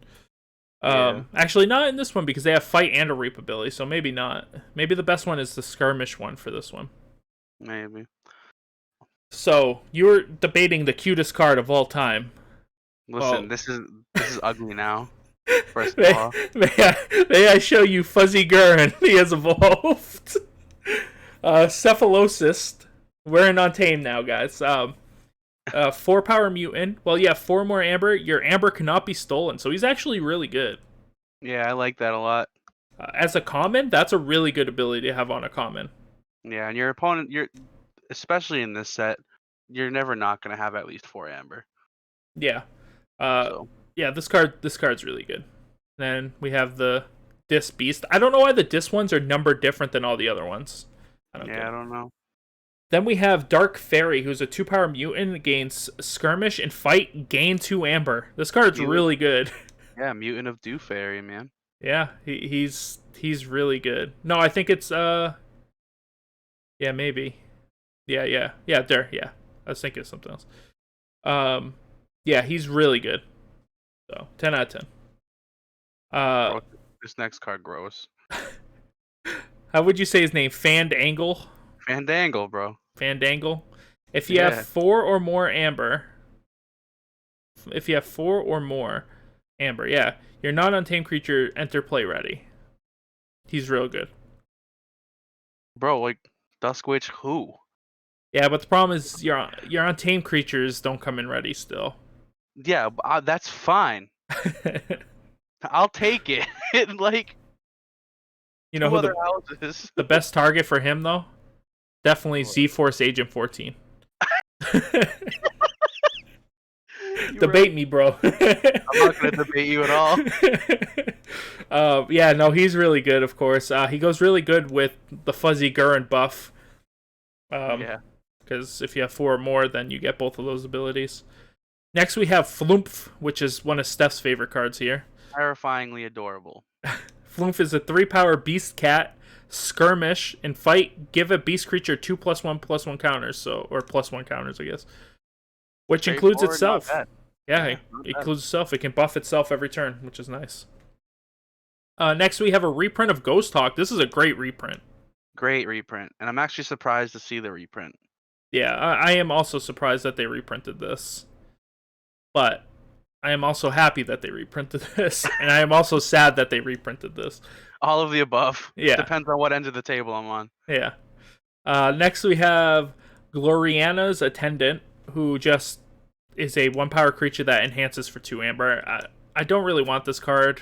Actually, not in this one because they have fight and a reap ability. So maybe not. Maybe the best one is the skirmish one for this one. Maybe. So you were debating the cutest card of all time. Listen, this is ugly now. First of all, may I show you Fuzzy Gurren? He has evolved. Cephalocyst. We're in Untamed now, guys. 4 power mutant. Well, yeah, 4 more amber. Your amber cannot be stolen, so he's actually really good. Yeah, I like that a lot. As a common, that's a really good ability to have on a common. Yeah, and your opponent, you're especially in this set, you're never not gonna have at least 4 amber. Yeah. Uh, So yeah, this card's really good. Then we have the Dis Beast. I don't know why the Dis ones are numbered different than all the other ones. I don't get yeah, I it. don't know. Then we have Dark Fairy, who's a 2 power mutant, gains skirmish and fight, gain 2 amber. This card's Mutant, really good. yeah, mutant of Dew Fairy, man. Yeah, he's really good. No, I think it's yeah, maybe. Yeah, there, yeah. I was thinking of something else. Um yeah, he's really good. So 10 out of 10. Uh Bro, this next card gross. how would you say his name? Fandangle? Fandangle, bro. Fandangle? If you have Yeah, 4 or more amber, if you have 4 or more amber, yeah, your non-untamed creature enter play ready. He's real good. bro, like Dusk Witch, who? Yeah, but the problem is your untamed creatures don't come in ready still. Yeah, that's fine. I'll take it. Like You know 2 who other houses. the best target for him though? Definitely Z Force Agent 14. You were, Debate me, bro. I'm not gonna debate you at all. Yeah, no, he's really good, of course. He goes really good with the Fuzzy Gurren buff. Yeah, Because if you have 4 or more, then you get both of those abilities. Next, we have Flumph, which is one of Steph's favorite cards here. terrifyingly adorable. Flumph is a 3 power beast cat, skirmish, and fight. Give a beast creature 2+1/+1 counters, or +1 counters, I guess. Which includes Straightforward, not itself. bad. Yeah, Yeah, it not bad. includes itself. It can buff itself every turn, which is nice. Next, we have a reprint of Ghost Hawk. This is a great reprint. Great reprint, and I'm actually surprised to see the reprint. Yeah, I am also surprised that they reprinted this. But I am also happy that they reprinted this. And I am also sad that they reprinted this. All of the above. Yeah, Depends on what end of the table I'm on. yeah. Next, we have Gloriana's Attendant, who just is a 1 power creature that enhances for 2 amber. I don't really want this card.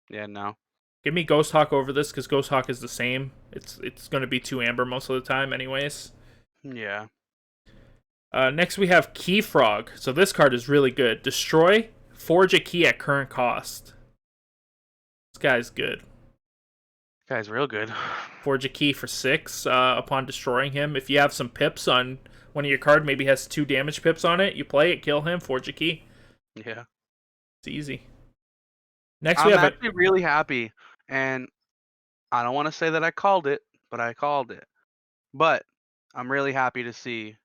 Yeah, no. Give me Ghost Hawk over this because Ghost Hawk is the same. It's going to be 2 amber most of the time, anyways. Yeah. Next, we have Key Frog. So this card is really good. Destroy, forge a key at current cost. This guy's good. Guy's real good. Forge a key for 6 upon destroying him. If you have some pips on one of your card, maybe has 2 damage pips on it, you play it, kill him, forge a key. Yeah. It's easy. Next, we I'm have actually really happy, and I don't want to say that I called it, but I called it. But I'm really happy to see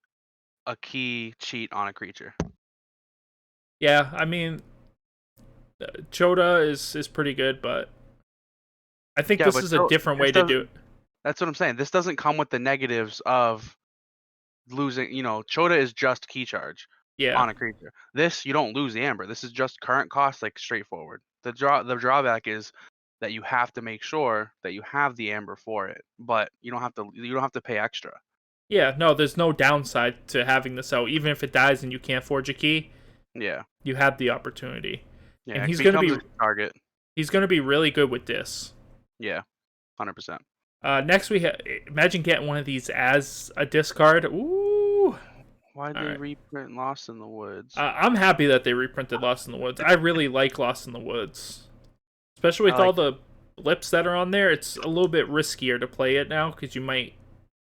a key cheat on a creature. yeah, I mean, Chota is pretty good, but I think Yeah, this but is a different way to do it. that's what I'm saying. This doesn't come with the negatives of losing. Chota is just key charge Yeah, on a creature. This, you don't lose the amber. This is just current cost, like straightforward. The drawback is that you have to make sure that you have the amber for it, but you don't have to pay extra. yeah, no, there's no downside to having this out. Even if it dies and you can't forge a key, Yeah. you have the opportunity. Yeah, And it he's gonna becomes be a target. really good with this. Yeah. 100%. Next, we imagine getting one of these as a discard. Ooh. Why did All they right. reprint Lost in the Woods? I'm happy that they reprinted Lost in the Woods. I really like Lost in the Woods, especially with I all like the blips that are on there. It's a little bit riskier to play it now because you might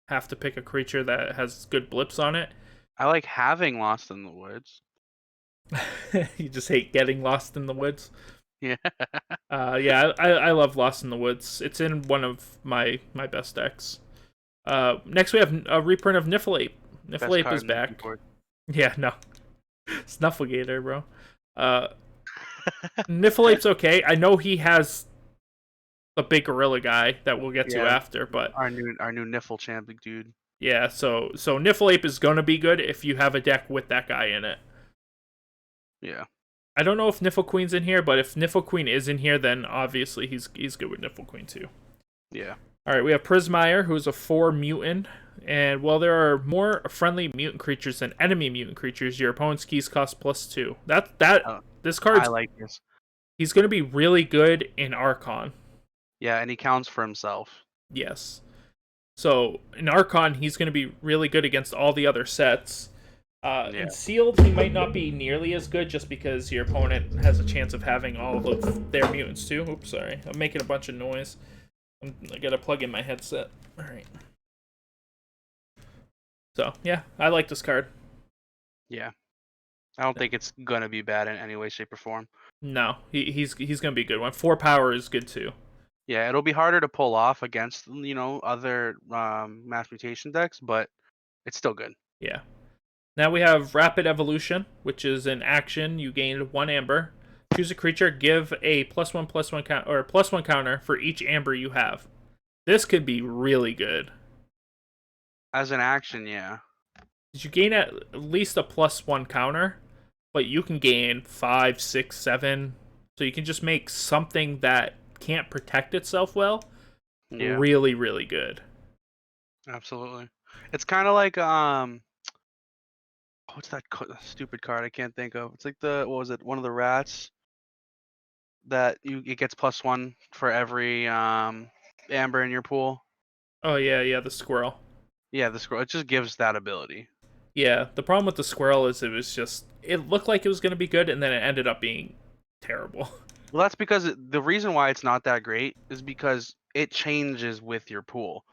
have to pick a creature that has good blips on it. I like having Lost in the Woods. You just hate getting lost in the woods. Yeah. Yeah, I love Lost in the Woods. It's in one of my best decks. Next we have a reprint of Niflhape. Best Niflhape card is in the back. keyboard. Yeah, no. Snufflegator, bro. Niflhape's okay. I know he has the big gorilla guy that we'll get to Yeah. after, but Our new Niffle champion dude. yeah, so Niflhape is gonna be good if you have a deck with that guy in it. Yeah. I don't know if Nifflequeen's in here, but if Nifflequeen is in here, then obviously he's good with Nifflequeen too. Yeah. All right, we have Prismire, who's a 4 mutant. And while there are more friendly mutant creatures than enemy mutant creatures, your opponent's keys cost +2. Uh, This I card's like this. he's going to be really good in Archon. Yeah, and he counts for himself. Yes. So in Archon, he's going to be really good against all the other sets. Yeah. In Sealed, he might not be nearly as good just because your opponent has a chance of having all of their mutants too. Oops, sorry. I'm making a bunch of noise. I gotta plug in my headset. Alright. So, yeah, I like this card. Yeah. I don't think it's gonna be bad in any way, shape, or form. No, he's gonna be a good one. 4 power is good too. Yeah, it'll be harder to pull off against other mass mutation decks, but it's still good. Yeah. Now we have Rapid Evolution, which is an action. You gain 1 amber. Choose a creature, give a +1/+1 count or +1 counter for each amber you have. This could be really good. As an action, yeah. You gain at least a +1 counter, but you can gain 5, 6, 7. So you can just make something that can't protect itself well Yeah, really, really good. absolutely. It's kind of like what's that stupid card I can't think of? It's like what was it? One of the rats that it gets +1 for every amber in your pool. Oh yeah, the squirrel. Yeah, the scroll. It just gives that ability. Yeah, the problem with the squirrel is it looked like it was going to be good and then it ended up being terrible. Well, that's because the reason why it's not that great is because it changes with your pool.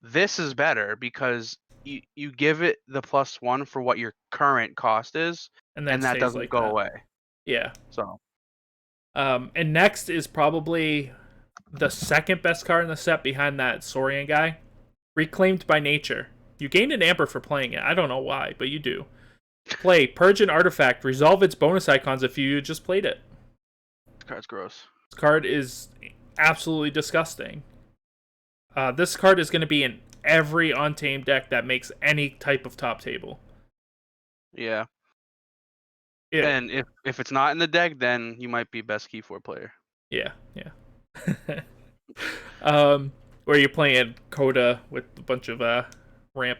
This is better because you give it the +1 for what your current cost is, And then and that stays doesn't like go that. away. Yeah. So And next is probably the second best card in the set behind that Saurian guy. Reclaimed by Nature. You gained an amber for playing it. I don't know why, but you do. Play Purge an artifact. Resolve its bonus icons if you just played it. this card's gross. This card is absolutely disgusting. This card is going to be in every Untamed deck that makes any type of top table. Yeah. Yeah. And if it's not in the deck, then you might be best Keyforge player. Yeah. Where you're playing Coda with a bunch of ramp.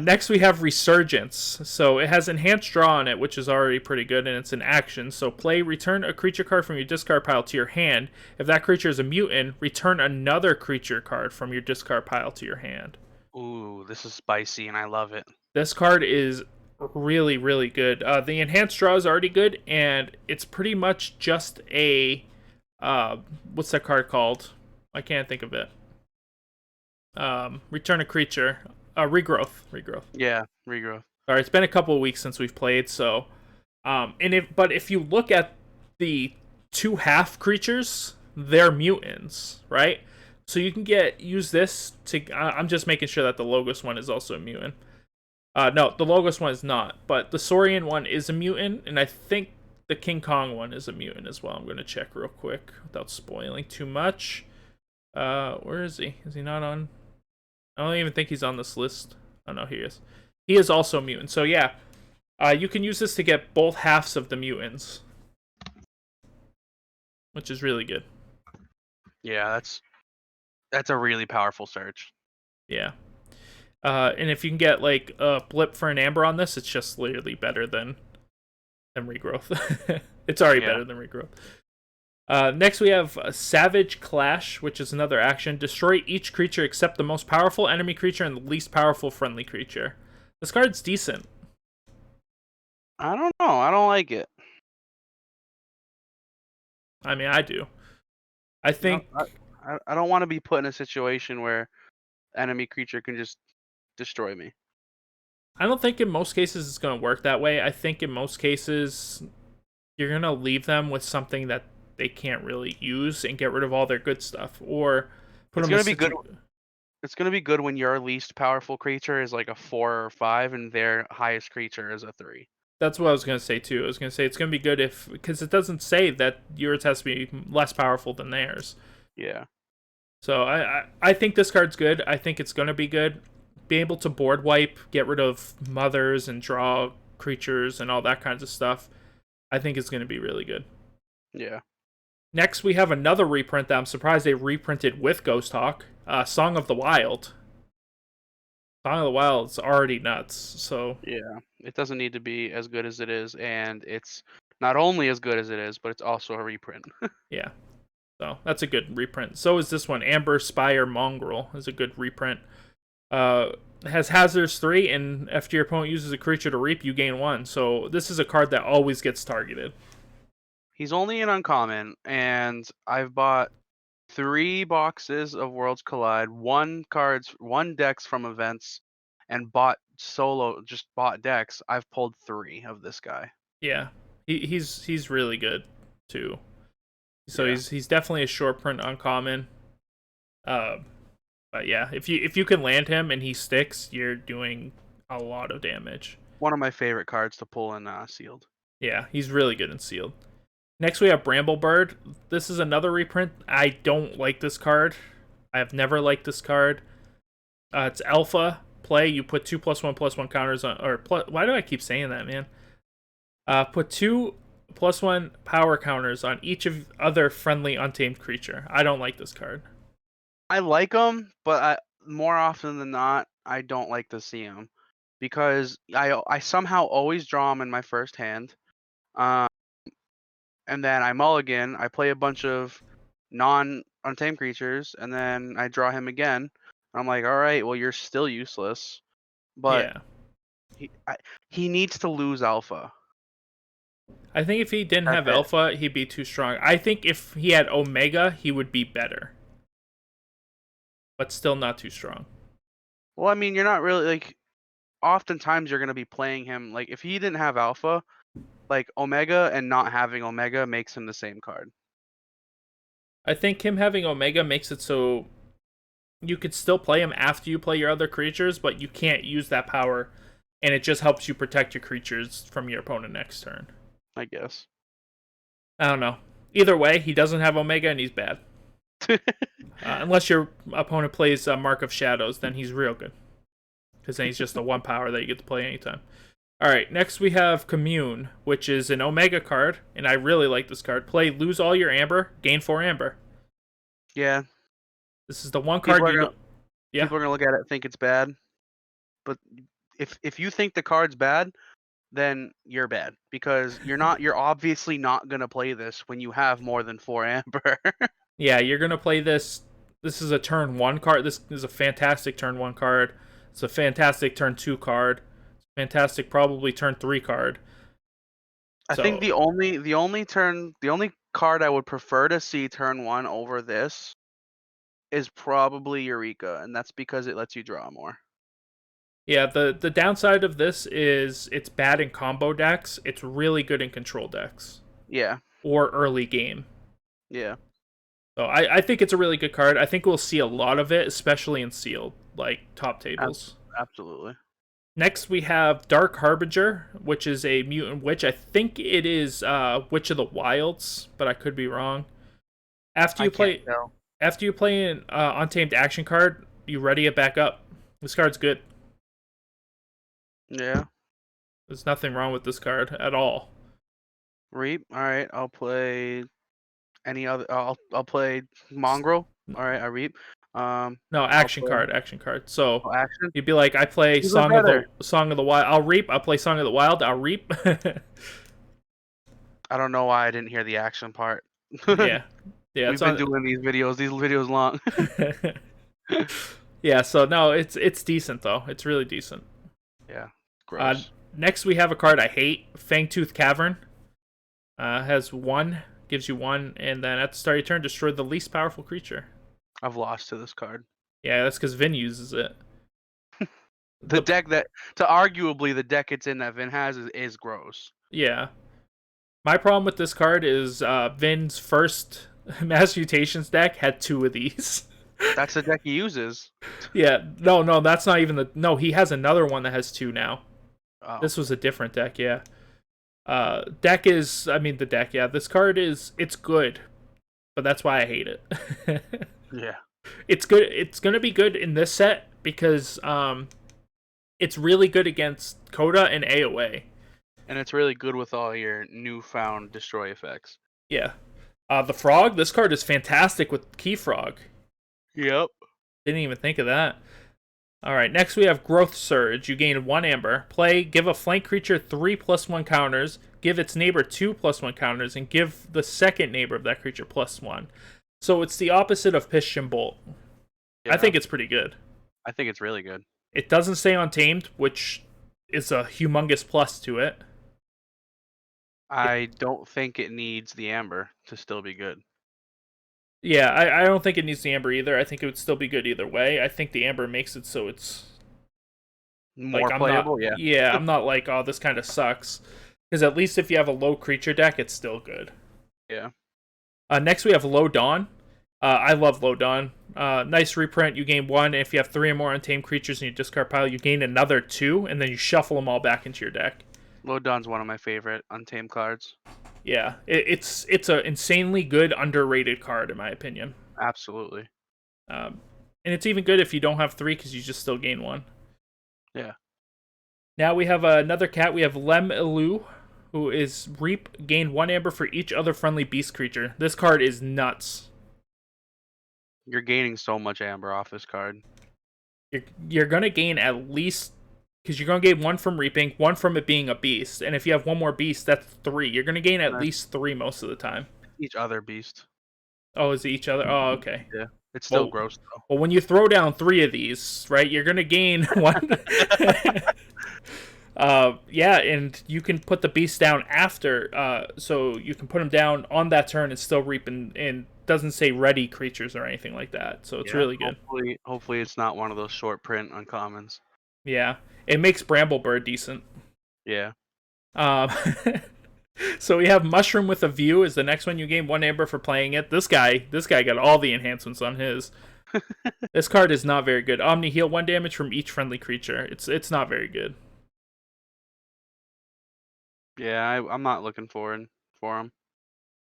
Next, we have Resurgence. So it has Enhanced Draw on it, which is already pretty good, and it's an action. So return a creature card from your discard pile to your hand. If that creature is a mutant, return another creature card from your discard pile to your hand. Ooh, this is spicy, and I love it. This card is really, really good. The Enhanced Draw is already good, and it's pretty much just a... what's that card called? I can't think of it. Return a creature. Regrowth. Yeah, regrowth. All right, it's been a couple of weeks since we've played, so but if you look at the 2 half creatures, they're mutants, right? So you can use this to. I'm just making sure that the Logos one is also a mutant. No, the Logos one is not, but the Saurian one is a mutant, and I think the King Kong one is a mutant as well. I'm going to check real quick without spoiling too much. Where is he? Is he not on? I don't even think he's on this list. Oh no, he is. He is also a mutant. So yeah, you can use this to get both halves of the mutants, which is really good. Yeah, that's a really powerful search. Yeah. And if you can get like a blip for an amber on this, it's just literally better than regrowth. It's already better than regrowth. Next, we have Savage Clash, which is another action. Destroy each creature except the most powerful enemy creature and the least powerful friendly creature. This card's decent. I don't know. I don't like it. I mean, I do. I think... I don't want to be put in a situation where enemy creature can just destroy me. I don't think in most cases it's going to work that way. I think in most cases you're going to leave them with something that they can't really use and get rid of all their good stuff, or put them. It's gonna be good when your least powerful creature is like a 4 or 5, and their highest creature is a 3. That's what I was gonna say too. I was gonna say it's gonna be good because it doesn't say that yours has to be less powerful than theirs. Yeah. So I think this card's good. I think it's gonna be good. Be able to board wipe, get rid of mothers, and draw creatures and all that kinds of stuff. I think it's gonna be really good. Yeah. Next, we have another reprint that I'm surprised they reprinted with Ghost Hawk. Song of the Wild. Song of the Wild's already nuts. So Yeah, it doesn't need to be as good as it is, and it's not only as good as it is, but it's also a reprint. yeah, so that's a good reprint. So is this one. Amber Spire Mongrel is a good reprint. Has hazards 3, and after your opponent uses a creature to reap, you gain 1. So this is a card that always gets targeted. He's only an uncommon, and I've bought 3 boxes of Worlds Collide, 1 decks from events, and just bought decks. I've pulled 3 of this guy. Yeah, he's really good too. So Yeah. he's definitely a short print uncommon. Uh, but yeah, if you can land him and he sticks, you're doing a lot of damage. One of my favorite cards to pull in sealed. Yeah, he's really good in sealed. Next we have Bramblebird. This is another reprint. I don't like this card. I have never liked this card. It's alpha play. You put 2+1/+1 counters on, why do I keep saying that, man? Put 2+1 power counters on each of other friendly untamed creature. I don't like this card. I like them, but more often than not, I don't like to see them because I somehow always draw them in my first hand, and then I mulligan. I play a bunch of non-untamed creatures, and then I draw him again. I'm like, all right, well, you're still useless, but Yeah. he needs to lose alpha. I think if he didn't That's have it. alpha, he'd be too strong. I think if he had omega, he would be better. But still not too strong. Well, I mean, you're not really like. Oftentimes, you're gonna be playing him like if he didn't have alpha, like omega and not having omega makes him the same card. I think him having omega makes it so you could still play him after you play your other creatures, but you can't use that power, and it just helps you protect your creatures from your opponent next turn. I guess. I don't know. Either way, he doesn't have omega and he's bad. Unless your opponent plays Mark of Shadows, then he's real good. Because then he's just a 1 power that you get to play anytime. Alright, next we have Commune, which is an Omega card, and I really like this card. Play, lose all your Amber, gain 4 Amber. Yeah. This is the one card you don't... Yeah. People are gonna look at it and think it's bad. But if you think the card's bad, then you're bad. Because you're obviously not gonna play this when you have more than 4 Amber. Yeah, you're going to play this. This is a turn 1 card. This is a fantastic turn 1 card. It's a fantastic turn 2 card. Fantastic, probably turn 3 card. I think the only card I would prefer to see turn 1 over this is probably Eureka, and that's because it lets you draw more. Yeah, the downside of this is it's bad in combo decks. It's really good in control decks. Yeah. Or early game. Yeah. So I think it's a really good card. I think we'll see a lot of it, especially in sealed, like top tables. Absolutely. Next we have Dark Harbinger, which is a mutant witch. I think it is Witch of the Wilds, but I could be wrong. After you play an Untamed action card, you ready it back up. This card's good. Yeah. There's nothing wrong with this card at all. Reap. All right. I'll play any other. I'll play Mongrel. All right. I reap. No, action card. So Action. you'd be like, I play Song of the Wild. I'll reap. I'll play Song of the Wild. I'll reap. I don't know why I didn't hear the action part. Yeah. We've been doing these videos long. Yeah. So no, it's decent though. It's really decent. Yeah. Gross. Next we have a card I hate, Fangtooth Cavern. Has 1, gives you 1, and then at the start of your turn, destroy the least powerful creature. I've lost to this card. Yeah, that's because Vin uses it. The deck arguably the deck it's in that Vin has is gross. Yeah. My problem with this card is Vin's first Mass Mutations deck had 2 of these. That's the deck he uses. Yeah, no, that's not even no, he has another one that has 2 now. Oh. This was a different deck, yeah. The deck, yeah. This card it's good, but that's why I hate it. Yeah. It's good. It's gonna be good in this set because it's really good against Coda and AOA. And it's really good with all your newfound destroy effects. Yeah. The Frog, this card is fantastic with Keyforge. Yep. Didn't even think of that. All right, next we have Growth Surge. You gain 1 amber. Play, give a flank creature 3+1 counters, give its neighbor 2+1 counters, and give the second neighbor of that creature +1. So it's the opposite of Piston Bolt. Yeah, I think it's pretty good. I think it's really good. It doesn't say Untamed, which is a humongous plus to it. I don't think it needs the amber to still be good. Yeah, I don't think it needs the amber either. I think it would still be good either way. I think the amber makes it so it's More like playable, yeah. Yeah, I'm not like, oh, this kind of sucks. Because at least if you have a low creature deck, it's still good. Yeah. Next we have Low Dawn. I love Low Dawn. Nice reprint. You gain 1. If you have 3 or more untamed creatures in your discard pile, you gain another 2, and then you shuffle them all back into your deck. Low Dawn's one of my favorite Untamed cards. Yeah, it's an insanely good underrated card in my opinion. Absolutely. And it's even good if you don't have 3 because you just still gain 1. Yeah. Now we have another cat. We have Lem Elu, who is Reap, gain 1 amber for each other friendly beast creature. This card is nuts. You're gaining so much amber off this card. You're going to gain at least, because you're going to gain 1 from Reaping, 1 from it being a beast. And if you have 1 more beast, that's 3. You're going to gain at least 3 most of the time. Each other beast. Oh, is it each other? Oh, okay. Yeah. It's still gross, though. Well, when you throw down 3 of these, right, you're going to gain 1. Yeah, and you can put the beast down after, so you can put them down on that turn and still reap, and doesn't say ready creatures or anything like that, so it's really good. Hopefully it's not one of those short print uncommons. Yeah, it makes Bramblebird decent. Yeah. So we have Mushroom with a View is the next one. You gain 1 amber for playing it. This guy got all the enhancements on his. This card is not very good. Omni heal 1 damage from each friendly creature. It's not very good. Yeah, I'm not looking for him.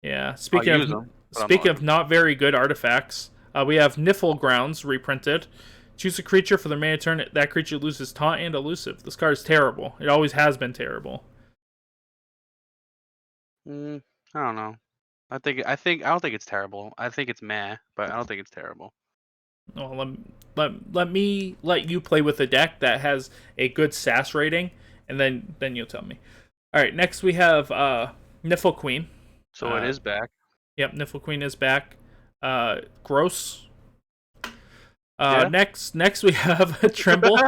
Yeah. Speaking of not very good artifacts, we have Niffle Grounds reprinted. Choose a creature for the mana turn. That creature loses Taunt and Elusive. This card is terrible. It always has been terrible. I don't know. I don't think it's terrible. I think it's meh, but I don't think it's terrible. Well, let me let you play with a deck that has a good SAS rating, and then you'll tell me. All right, next we have Niffle Queen. So it is back. Yep, Niffle Queen is back. Gross. Yeah. Next we have Trimble.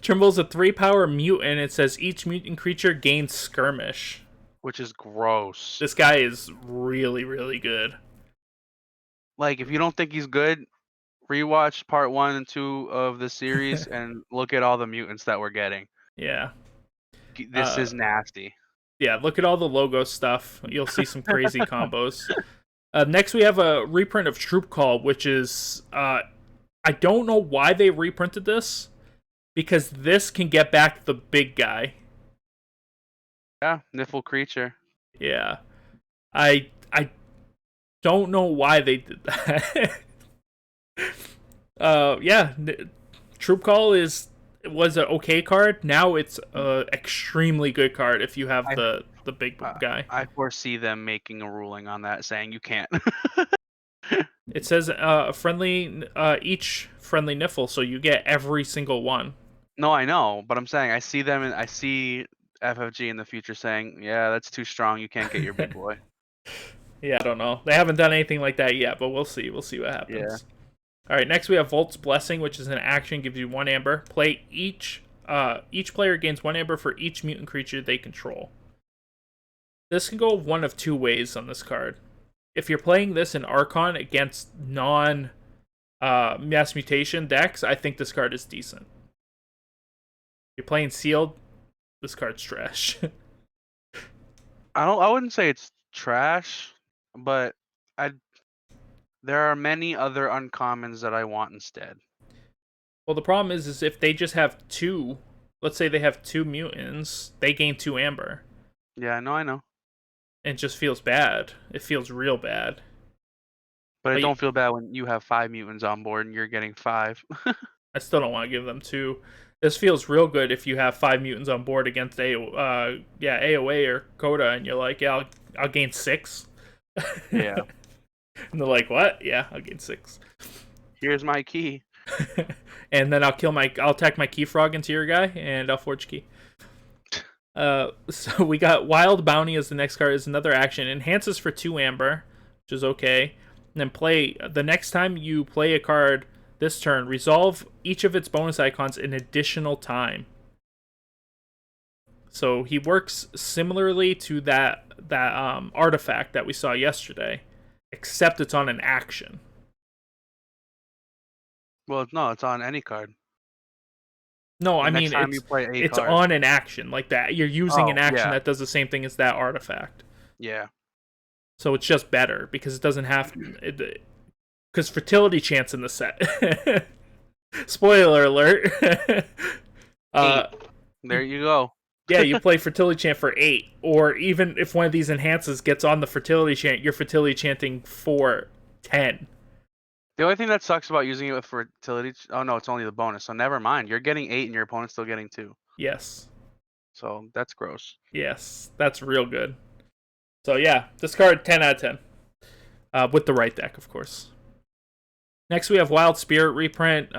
Trimble's a 3-power mutant. It says each mutant creature gains Skirmish, which is gross. This guy is really, really good. Like, if you don't think he's good, rewatch part 1 and 2 of the series and look at all the mutants that we're getting. Yeah. This is nasty. Yeah, look at all the logo stuff. You'll see some crazy combos. Next, we have a reprint of Troop Call, which is... I don't know why they reprinted this, because this can get back the big guy. Yeah, Niffle creature. Yeah. I don't know why they did that. Yeah, Troop Call was an okay card. Now it's an extremely good card if you have the big guy. I foresee them making a ruling on that, saying you can't. It says each friendly Niffle, so you get every single one. No, I know, but I'm saying I see FFG in the future saying, yeah, that's too strong. You can't get your big boy. Yeah, I don't know. They haven't done anything like that yet, but we'll see. We'll see what happens. Yeah. All right, next we have Volt's Blessing, which is an action, gives you 1 amber. Play each player gains 1 amber for each mutant creature they control. This can go one of 2 ways on this card. If you're playing this in Archon against non Mass Mutation decks, I think this card is decent. If you're playing Sealed, this card's trash. I wouldn't say it's trash, but there are many other uncommons that I want instead. Well, the problem is if they just have 2, let's say they have 2 mutants, they gain 2 amber. Yeah, I know. And it just feels bad. It feels real bad. But I don't feel bad when you have 5 mutants on board and you're getting 5. I still don't want to give them 2. This feels real good if you have 5 mutants on board against AOA or Coda, and you're like, yeah, I'll gain 6. Yeah. And they're like, what? Yeah, I'll gain 6. Here's my key. And then I'll attack my Key Frog into your guy, and I'll forge key. So we got Wild Bounty as the next card. Is another action. Enhances for 2 amber, which is okay. And then play the next time you play a card this turn, resolve each of its bonus icons an additional time. So he works similarly to that artifact that we saw yesterday, except it's on an action. Well, no, it's on any card. No, The I next mean time you play a it's card. on an action like that. You're using an Oh, action yeah. that does the same thing as that artifact. Yeah. So it's just better because it doesn't have because fertility chance in the set. Spoiler alert. 8. There you go. Yeah, you play fertility chant for 8, or even if one of these enhances gets on the fertility chant, you're fertility chanting for 10. The only thing that sucks about using it with fertility, oh no, it's only the bonus. So never mind. You're getting 8 and your opponent's still getting 2. Yes. So that's gross. Yes, that's real good. So yeah, this card 10 out of 10. With the right deck, of course. Next we have Wild Spirit reprint.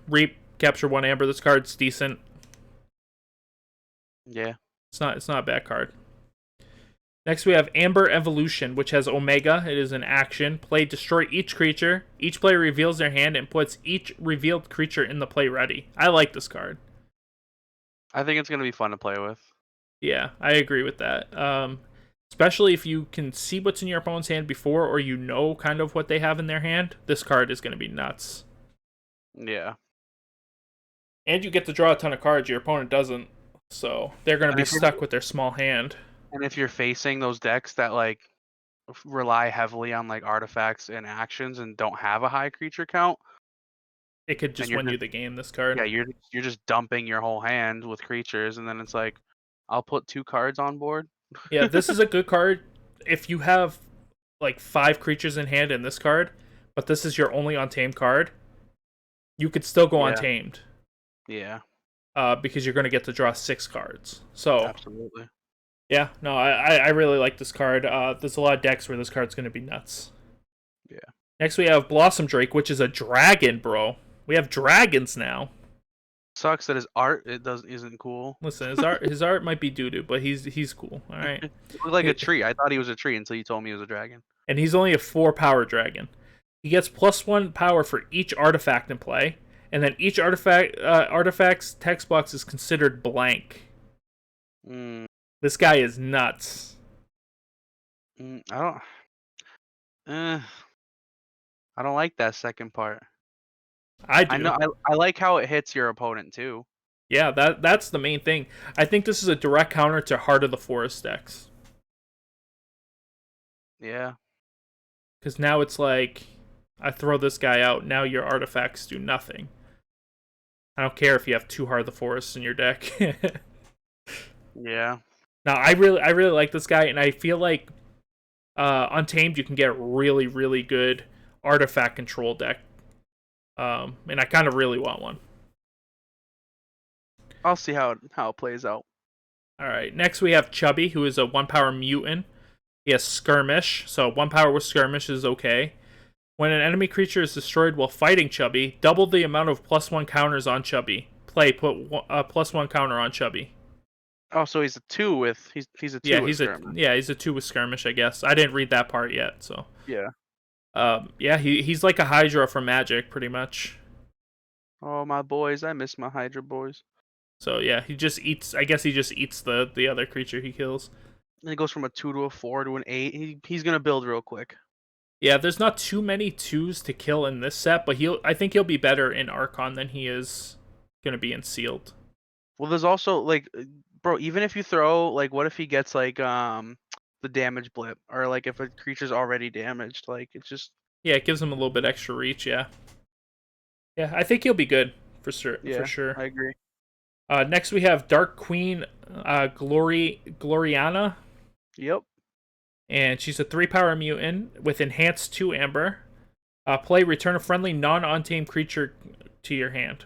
Reap, capture 1 amber. This card's decent. Yeah. It's not a bad card. Next we have Amber Evolution, which has Omega. It is an action. Play destroy each creature. Each player reveals their hand and puts each revealed creature in the play ready. I like this card. I think it's going to be fun to play with. Yeah, I agree with that. Especially if you can see what's in your opponent's hand before, or you know kind of what they have in their hand. This card is going to be nuts. Yeah. And you get to draw a ton of cards. Your opponent doesn't. So they're going to be stuck with their small hand. And if you're facing those decks that like rely heavily on like artifacts and actions and don't have a high creature count, It could just win you the game, this card. yeah, you're just dumping your whole hand with creatures, and then it's like, I'll put 2 cards on board. Yeah, this is a good card if you have like 5 creatures in hand in this card, but this is your only Untamed card. You could still go Untamed. Yeah. Because you're going to get to draw 6 cards. So Absolutely. yeah, no, I really like this card. There's a lot of decks where this card's going to be nuts. Yeah. Next we have Blossom Drake, which is a dragon, bro. We have dragons now. Sucks that his art isn't cool. Listen, his art might be doo-doo, but he's cool. All right. It looked like a tree. I thought he was a tree until you told me he was a dragon. And he's only a 4 power dragon. He gets +1 power for each artifact in play, and then each artifact's text box is considered blank. This guy is nuts. I don't like that second part. I do. I know. I like how it hits your opponent too. Yeah, that's the main thing. I think this is a direct counter to Heart of the Forest decks. Yeah. Because now it's like, I throw this guy out, now your artifacts do nothing. I don't care if you have 2 Heart of the Forests in your deck. Yeah. Now, I really like this guy, and I feel like Untamed, you can get really, really good artifact control deck. And I kind of really want one. I'll see how it plays out. Alright, next we have Chubby, who is a 1 power mutant. He has Skirmish, so 1 power with Skirmish is okay. When an enemy creature is destroyed while fighting Chubby, double the amount of +1 counters on Chubby. Play, put a +1 counter on Chubby. Oh, so he's a 2 with he's a 2 with Skirmish. He's a 2 with Skirmish, I guess. I didn't read that part yet, so. Yeah. Yeah, he's like a Hydra from Magic, pretty much. Oh, my boys, I miss my Hydra boys. So yeah, he just eats. I guess he just eats the other creature he kills. And it goes from a 2 to a 4 to an 8. He's gonna build real quick. Yeah, there's not too many 2s to kill in this set, but I think he'll be better in Archon than he is gonna be in Sealed. Well, there's also like, bro, even if you throw like, what if he gets like the damage blip, or like if a creature's already damaged, like it's just, yeah, it gives him a little bit extra reach. Yeah, I think he'll be good for sure. yeah, for sure. I agree. Next we have Dark Queen, Gloriana. Yep. And she's a 3 power mutant with enhanced 2 amber. Play, return a friendly non-untamed creature to your hand.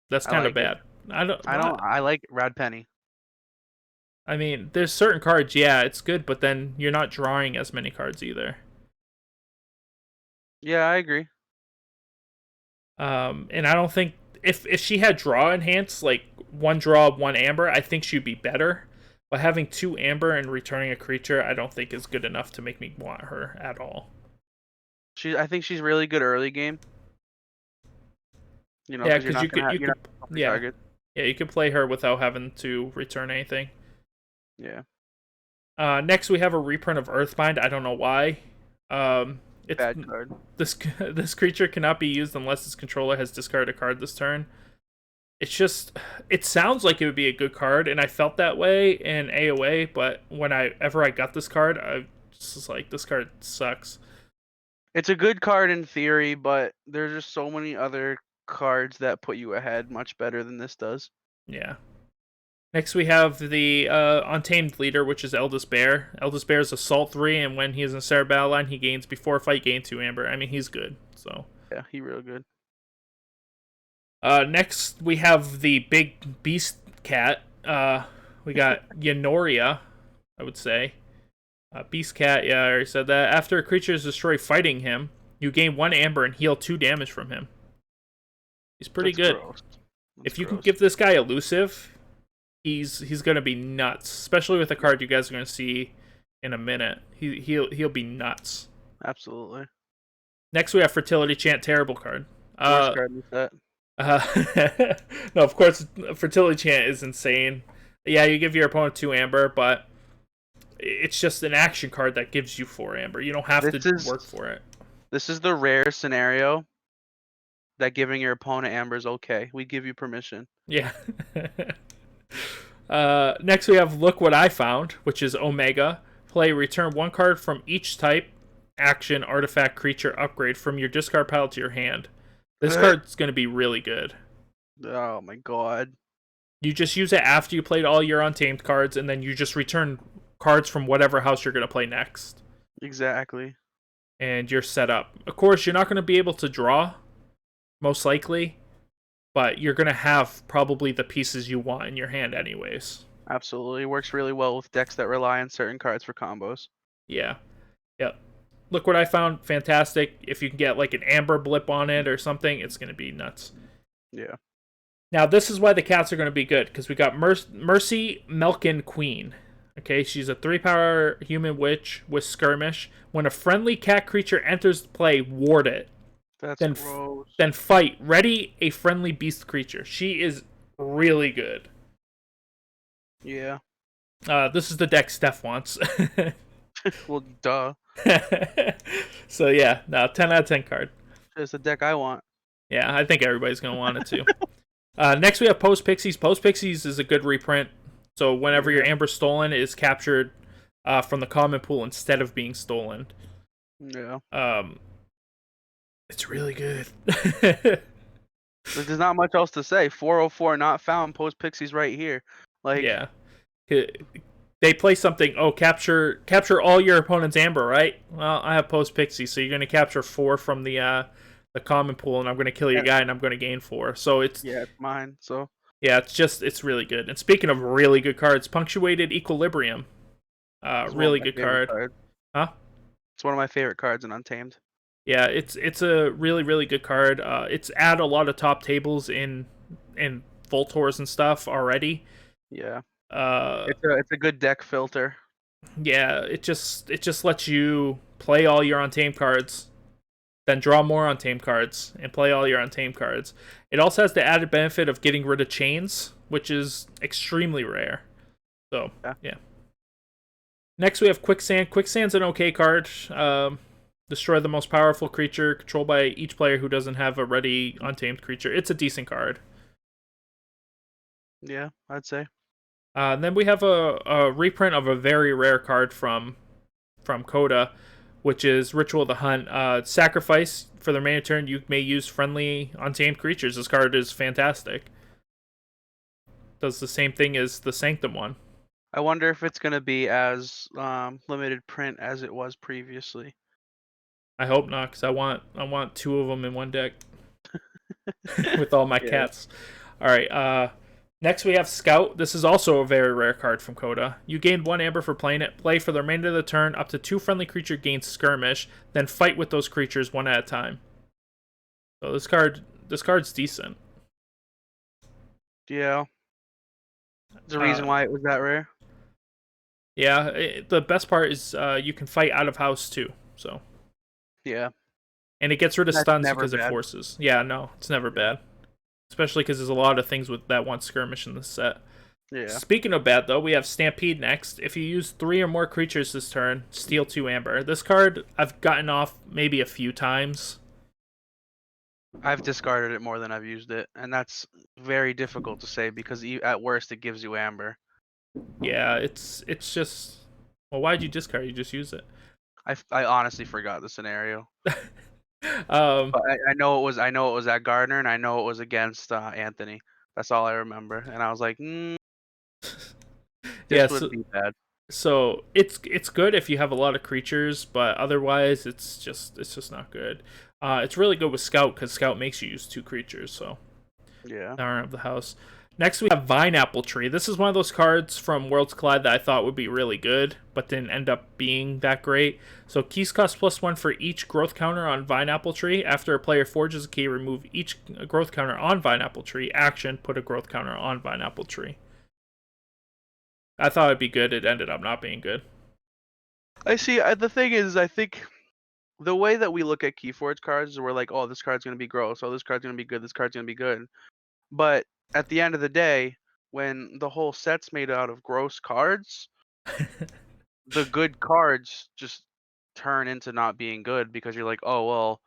That's kind of bad. I like Rad Penny. I mean, there's certain cards, yeah, it's good, but then you're not drawing as many cards either. Yeah, I agree. And I don't think if she had draw enhance, like one draw, one amber, I think she'd be better. But having two amber and returning a creature, I don't think is good enough to make me want her at all. I think she's really good early game. You know, Yeah, because because you're not gonna yeah, target. yeah, you could play her without having to return anything. Yeah, Next we have a reprint of Earthbind. I don't know why. It's bad card. this creature cannot be used unless its controller has discarded a card this turn. It's just, it sounds like it would be a good card, and I felt that way in AOA. But whenever I got this card, I just was like, this card sucks. It's a good card in theory, but there's just so many other cards that put you ahead much better than this does. Yeah. Next, we have the Untamed leader, which is Eldest Bear. Eldest Bear is Assault 3, and when he is in Sarah battle line, he gains before fight, gain 2 Amber. I mean, he's good. So yeah, he real good. Next, we have the big beast cat. We got Yanoria, I would say. Beast cat, yeah, I already said that. After a creature is destroyed fighting him, you gain 1 Amber and heal 2 damage from him. He's pretty good. If you can give this guy elusive, he's gonna be nuts, especially with the card you guys are gonna see in a minute. He'll be nuts. Absolutely. Next we have Fertility Chant, terrible card. Worst card in the set. No, of course Fertility Chant is insane. Yeah, you give your opponent 2 Amber, but it's just an action card that gives you 4 Amber. You don't have to work for it. This is the rare scenario that giving your opponent Amber is okay. We give you permission. Yeah. Next we have Look What I Found, which is Omega. Play, return 1 card from each type, action, artifact, creature, upgrade from your discard pile to your hand. This card's going to be really good. Oh my god. You just use it after you played all your Untamed cards, and then you just return cards from whatever house you're going to play next. Exactly. And you're set up. Of course, you're not going to be able to draw, most likely, but you're going to have probably the pieces you want in your hand anyways. Absolutely. Works really well with decks that rely on certain cards for combos. Yeah. Yep. Look What I Found, fantastic. If you can get like an amber blip on it or something, it's going to be nuts. Yeah. Now, this is why the cats are going to be good, because we got Mercy Melkin Queen. Okay, she's a 3-power human witch with skirmish. When a friendly cat creature enters play, ward it. That's gross. Then fight. Ready a friendly beast creature. She is really good. Yeah. This is the deck Steph wants. Well, duh. So yeah, no, 10 out of 10 card. It's the deck I want. Yeah, I think everybody's going to want it too. Next we have Post Pixies. Post Pixies is a good reprint. So whenever your Amber Stolen is captured from the common pool instead of being stolen. Yeah. It's really good. There's not much else to say. 404 not found. Post Pixies right here. Like, yeah. They play something, capture all your opponent's Amber, right? Well, I have Post Pixies, so you're going to capture 4 from the common pool, and I'm going to kill your guy, and I'm going to gain 4. So it's mine. So yeah, it's really good. And speaking of really good cards, Punctuated Equilibrium, really good card. Huh? It's one of my favorite cards in Untamed. Yeah, it's a really, really good card. It's at a lot of top tables in Voltors and stuff already. Yeah. It's a good deck filter. Yeah, it just lets you play all your Untamed cards, then draw more Untamed cards, and play all your Untamed cards. It also has the added benefit of getting rid of chains, which is extremely rare. So, yeah. Next, we have Quicksand. Quicksand's an okay card. Destroy the most powerful creature controlled by each player who doesn't have a ready Untamed creature. It's a decent card. Yeah, I'd say. And then we have a reprint of a very rare card from Coda, which is Ritual of the Hunt. Sacrifice for the remaining turn. You may use friendly Untamed creatures. This card is fantastic. Does the same thing as the Sanctum one. I wonder if it's going to be as limited print as it was previously. I hope not, because I want 2 of them in one deck with all my cats. All right. Next, we have Scout. This is also a very rare card from Coda. You gain 1 Amber for playing it. Play for the remainder of the turn. Up to 2 friendly creature gain skirmish. Then fight with those creatures one at a time. So this card this card's decent. Yeah. The reason Uh, why it was that rare. yeah, the best part is you can fight out of house too. So, Yeah. and it gets rid of That's stuns never because it bad. forces. Yeah, no, it's never bad. Especially because there's a lot of things with that one skirmish in this set. Yeah. Speaking of bad, though, we have Stampede next. If you use 3 or more creatures this turn, steal 2 amber. This card I've gotten off maybe a few times. I've discarded it more than I've used it, and that's very difficult to say because at worst it gives you amber. Yeah, it's just, well, why'd you discard? You just use it. I honestly forgot the scenario, um, but I know it was at Gardner, and I know it was against Anthony. That's all I remember, and I was like, yeah, this would be bad. so it's good if you have a lot of creatures, but otherwise it's just not good. It's really good with Scout because Scout makes you use 2 creatures, so Yeah. Tower of the House. Next, we have Vine Apple Tree. This is one of those cards from Worlds Collide that I thought would be really good, but didn't end up being that great. So, keys cost +1 for each growth counter on Vine Apple Tree. After a player forges a key, remove each growth counter on Vine Apple Tree. Action, put a growth counter on Vine Apple Tree. I thought it'd be good. It ended up not being good. I see. The thing is, I think the way that we look at Keyforge cards is we're like, oh, this card's gonna be gross. Oh, this card's gonna be good. This card's gonna be good. But at the end of the day, when the whole set's made out of gross cards, the good cards just turn into not being good because you're like, oh well,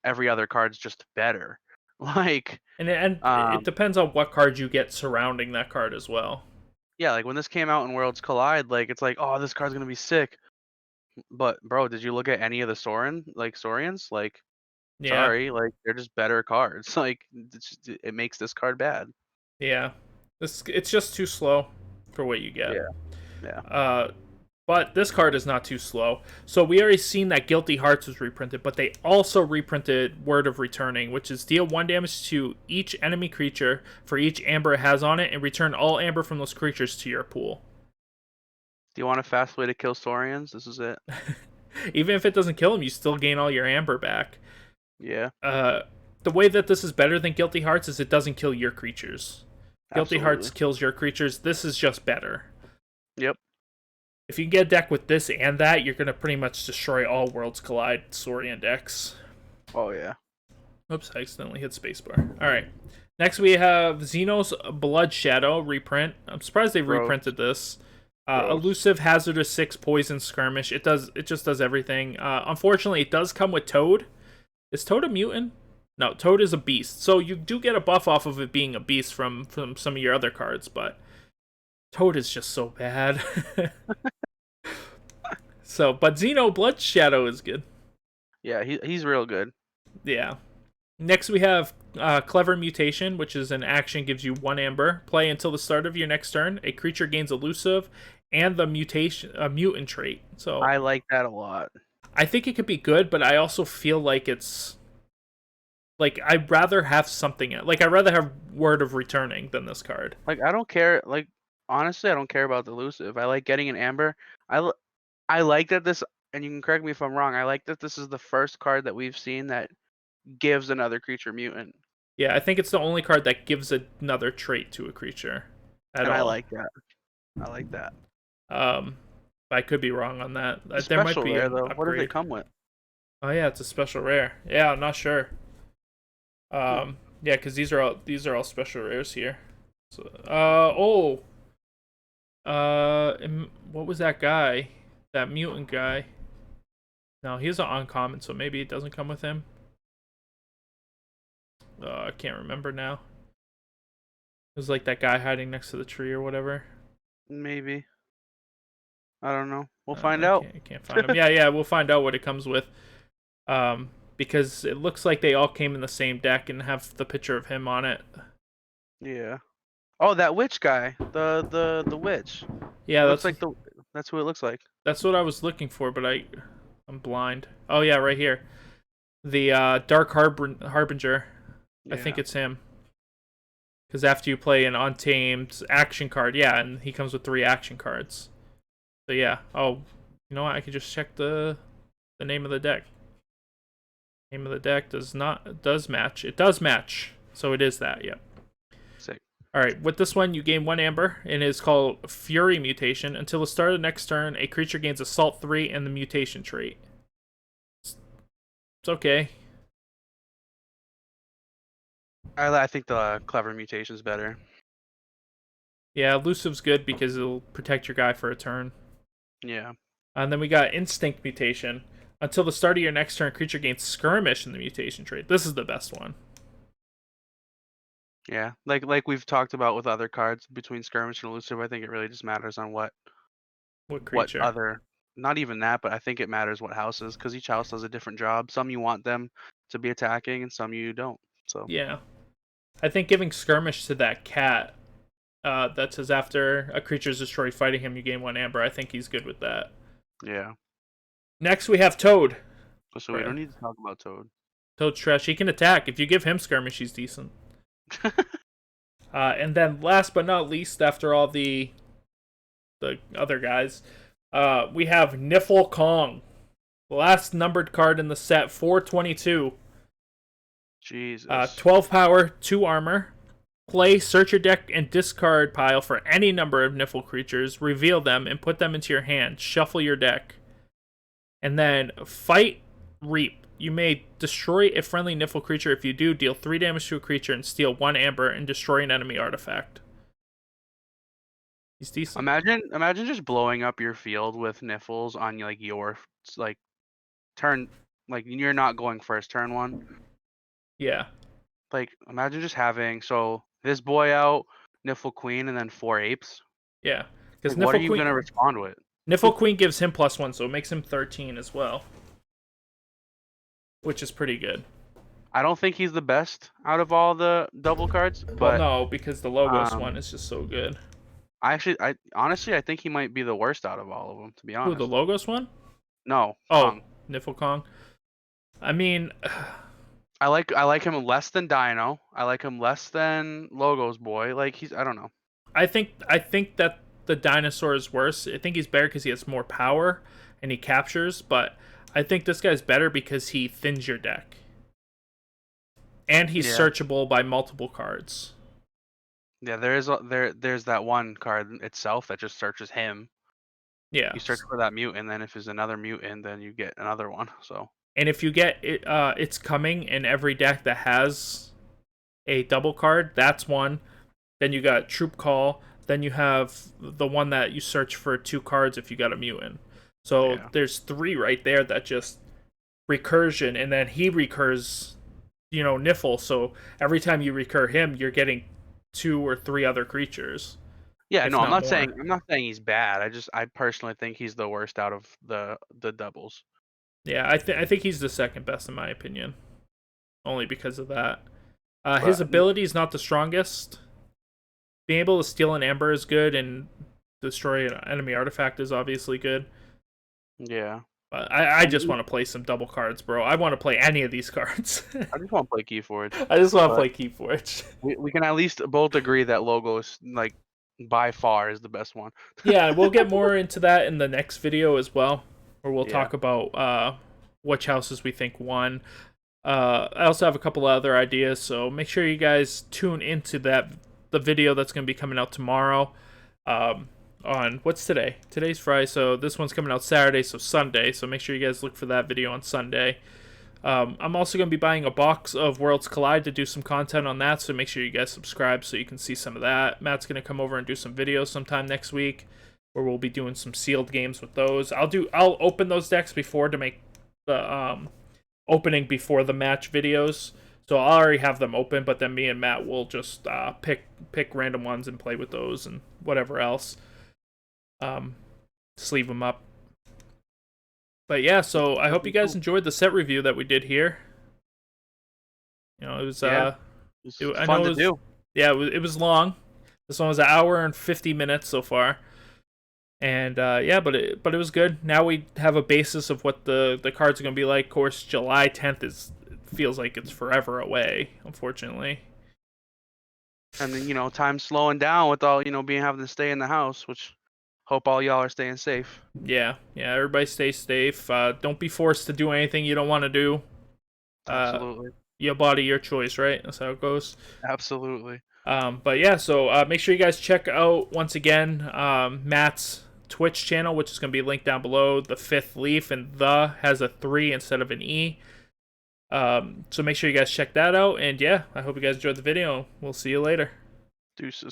every other card's just better. Like, And it um, depends on what card you get surrounding that card as well. yeah, like when this came out in Worlds Collide, like it's like, oh, this card's gonna be sick. But bro, did you look at any of the Saurians? Like, Yeah, sorry, like they're just better cards. Like, it makes this card bad. yeah. It's just too slow for what you get. Yeah, yeah. Uh, But this card is not too slow. So we already seen that Guilty Hearts was reprinted, but they also reprinted Word of Returning, which is deal 1 damage to each enemy creature for each amber it has on it, and return all amber from those creatures to your pool. Do you want a fast way to kill Saurians? This is it. Even if it doesn't kill them, you still gain all your amber back. Yeah, Uh, the way that this is better than Guilty Hearts is it doesn't kill your creatures. Guilty Hearts absolutely. kills your creatures. This is just better. Yep. If you get a deck with this and that, you're going to pretty much destroy all Worlds Collide Saurian decks. Oh yeah. Oops, I accidentally hit spacebar. Alright. Next we have Xenos Blood Shadow reprint. I'm surprised they Gross. reprinted this. Gross. Elusive Hazardous 6 Poison Skirmish. It just does everything. Unfortunately, it does come with Toad. Is Toad a mutant? No, Toad is a beast. So you do get a buff off of it being a beast from some of your other cards, but Toad is just so bad. But Xeno Blood Shadow is good. Yeah, he's real good. Yeah. Next, we have Clever Mutation, which is an action gives you 1 amber. Play until the start of your next turn. A creature gains elusive and the mutant trait. So I like that a lot. I think it could be good, but I also feel like it's like I'd rather have something. Like I'd rather have Word of Returning than this card. Like I don't care. Like honestly, I don't care about the elusive. I like getting an amber. I like that this, and you can correct me if I'm wrong. I like that this is the first card that we've seen that gives another creature mutant, Yeah, I think it's the only card that gives another trait to a creature at and I all. like that. I like that. Um, I could be wrong on that. It's a There might special be rare an though. What does it upgrade. come with? Oh yeah, it's a special rare. Yeah, I'm not sure. Hmm. Yeah, because these are all special rares here. So, what was that guy? That mutant guy? No, he's an uncommon, so maybe it doesn't come with him. I can't remember now. It was like that guy hiding next to the tree or whatever. Maybe. I don't know. We'll find I out. can't find him. Yeah, we'll find out what it comes with. Because it looks like they all came in the same deck and have the picture of him on it. Yeah. Oh, that witch guy. The witch. Yeah, It looks like that's who it looks like. that's what I was looking for, but I'm blind. Oh yeah, right here. The Dark Harbinger. I think Yeah. it's him. Because after you play an Untamed action card, yeah, and he comes with 3 action cards. So yeah. Oh, you know what? I could just check the name of the deck. Name of the deck does match. It does match. So it is that, yep. Sick. Alright, with this one, you gain 1 amber, and it is called Fury Mutation. Until the start of the next turn, a creature gains Assault 3 and the Mutation trait. It's okay. I think the Clever Mutation is better. Yeah, Elusive's good because it'll protect your guy for a turn. Yeah. And then we got Instinct Mutation. Until the start of your next turn, creature gains Skirmish in the Mutation trait. This is the best one. Yeah. Like we've talked about with other cards between Skirmish and Elusive, I think it really just matters on what Creature? other, not even that, but I think it matters what houses, because each house does a different job. Some you want them to be attacking, and some you don't. So Yeah. I think giving Skirmish to that cat that says after a creature is destroyed fighting him, you gain 1 amber. I think he's good with that. yeah. Next, we have Toad. So we don't need to talk about Toad. Toad's trash. He can attack. If you give him Skirmish, he's decent. And then last but not least, after all the other guys, we have Niffle Kong. The last numbered card in the set, 422. Jesus. 12 power, 2 armor. Play, search your deck and discard pile for any number of Niffle creatures, reveal them, and put them into your hand. Shuffle your deck. And then fight, reap. You may destroy a friendly Niffle creature. If you do, deal 3 damage to a creature and steal 1 amber and destroy an enemy artifact. He's decent. Imagine just blowing up your field with Niffles on like your like turn, like you're not going first turn one. Yeah. Like imagine just having this boy out, Niffle Queen, and then 4 apes. Yeah. Because Like, what are you gonna respond with? Niffle Queen gives him +1, so it makes him 13 as well. Which is pretty good. I don't think he's the best out of all the double cards, Well, but no, because the Logos one is just so good. I honestly I think he might be the worst out of all of them, to be Who, honest. the Logos one? No, Oh, Kong. Niffle Kong. I mean, I like him less than Dino. I like him less than Logos Boy. Like I don't know. I think that the dinosaur is worse. I think he's better because he has more power and he captures, but I think this guy's better because he thins your deck. And he's searchable by multiple cards. Yeah, there's that one card itself that just searches him. Yeah. You search for that mutant, and then if there's another mutant, then you get another one. So. And if you get it, it's coming in every deck that has a double card. That's one. Then you got Troop Call. Then you have the one that you search for 2 cards if you got a mutant. So there's 3 right there that just recursion, and then he recurs, Niffle. So every time you recur him, you're getting 2 or 3 other creatures. Yeah, no, I'm not saying he's bad. I personally think he's the worst out of the doubles. Yeah, I think he's the second best in my opinion, only because of that. His ability is not the strongest. Being able to steal an amber is good, and destroy an enemy artifact is obviously good. Yeah. But I just want to play some double cards, bro. I want to play any of these cards. I just want to play Keyforge. I just want to play Keyforge. We can at least both agree that Logos, like, by far is the best one. Yeah, we'll get more into that in the next video as well, where we'll talk about which houses we think won. I also have a couple of other ideas, so make sure you guys tune into the video that's going to be coming out tomorrow. On what's today? Today's Friday, so this one's coming out Saturday, so Sunday. So make sure you guys look for that video on Sunday. I'm also going to be buying a box of Worlds Collide to do some content on that, so make sure you guys subscribe so you can see some of that. Matt's going to come over and do some videos sometime next week, where we'll be doing some sealed games with those. I'll open those decks before to make the opening before the match videos. So I'll already have them open, but then me and Matt will just pick random ones and play with those and whatever else. Sleeve them up. But yeah, so I hope you guys enjoyed the set review that we did here. It was fun to do. Yeah, it was long. This one was 1 hour and 50 minutes so far. And but it was good. Now we have a basis of what the cards are going to be like. Of course, July 10th feels like it's forever away, unfortunately. And then, time's slowing down with all, having to stay in the house, which hope all y'all are staying safe. Yeah, everybody stay safe. Don't be forced to do anything you don't want to do. Absolutely. Your body, your choice, right? That's how it goes. Absolutely. But yeah, so make sure you guys check out once again Matt's Twitch channel, which is going to be linked down below. The Fifth Leaf, and the has a 3 instead of an E. So make sure you guys check that out. And yeah, I hope you guys enjoyed the video. We'll see you later. Deuces.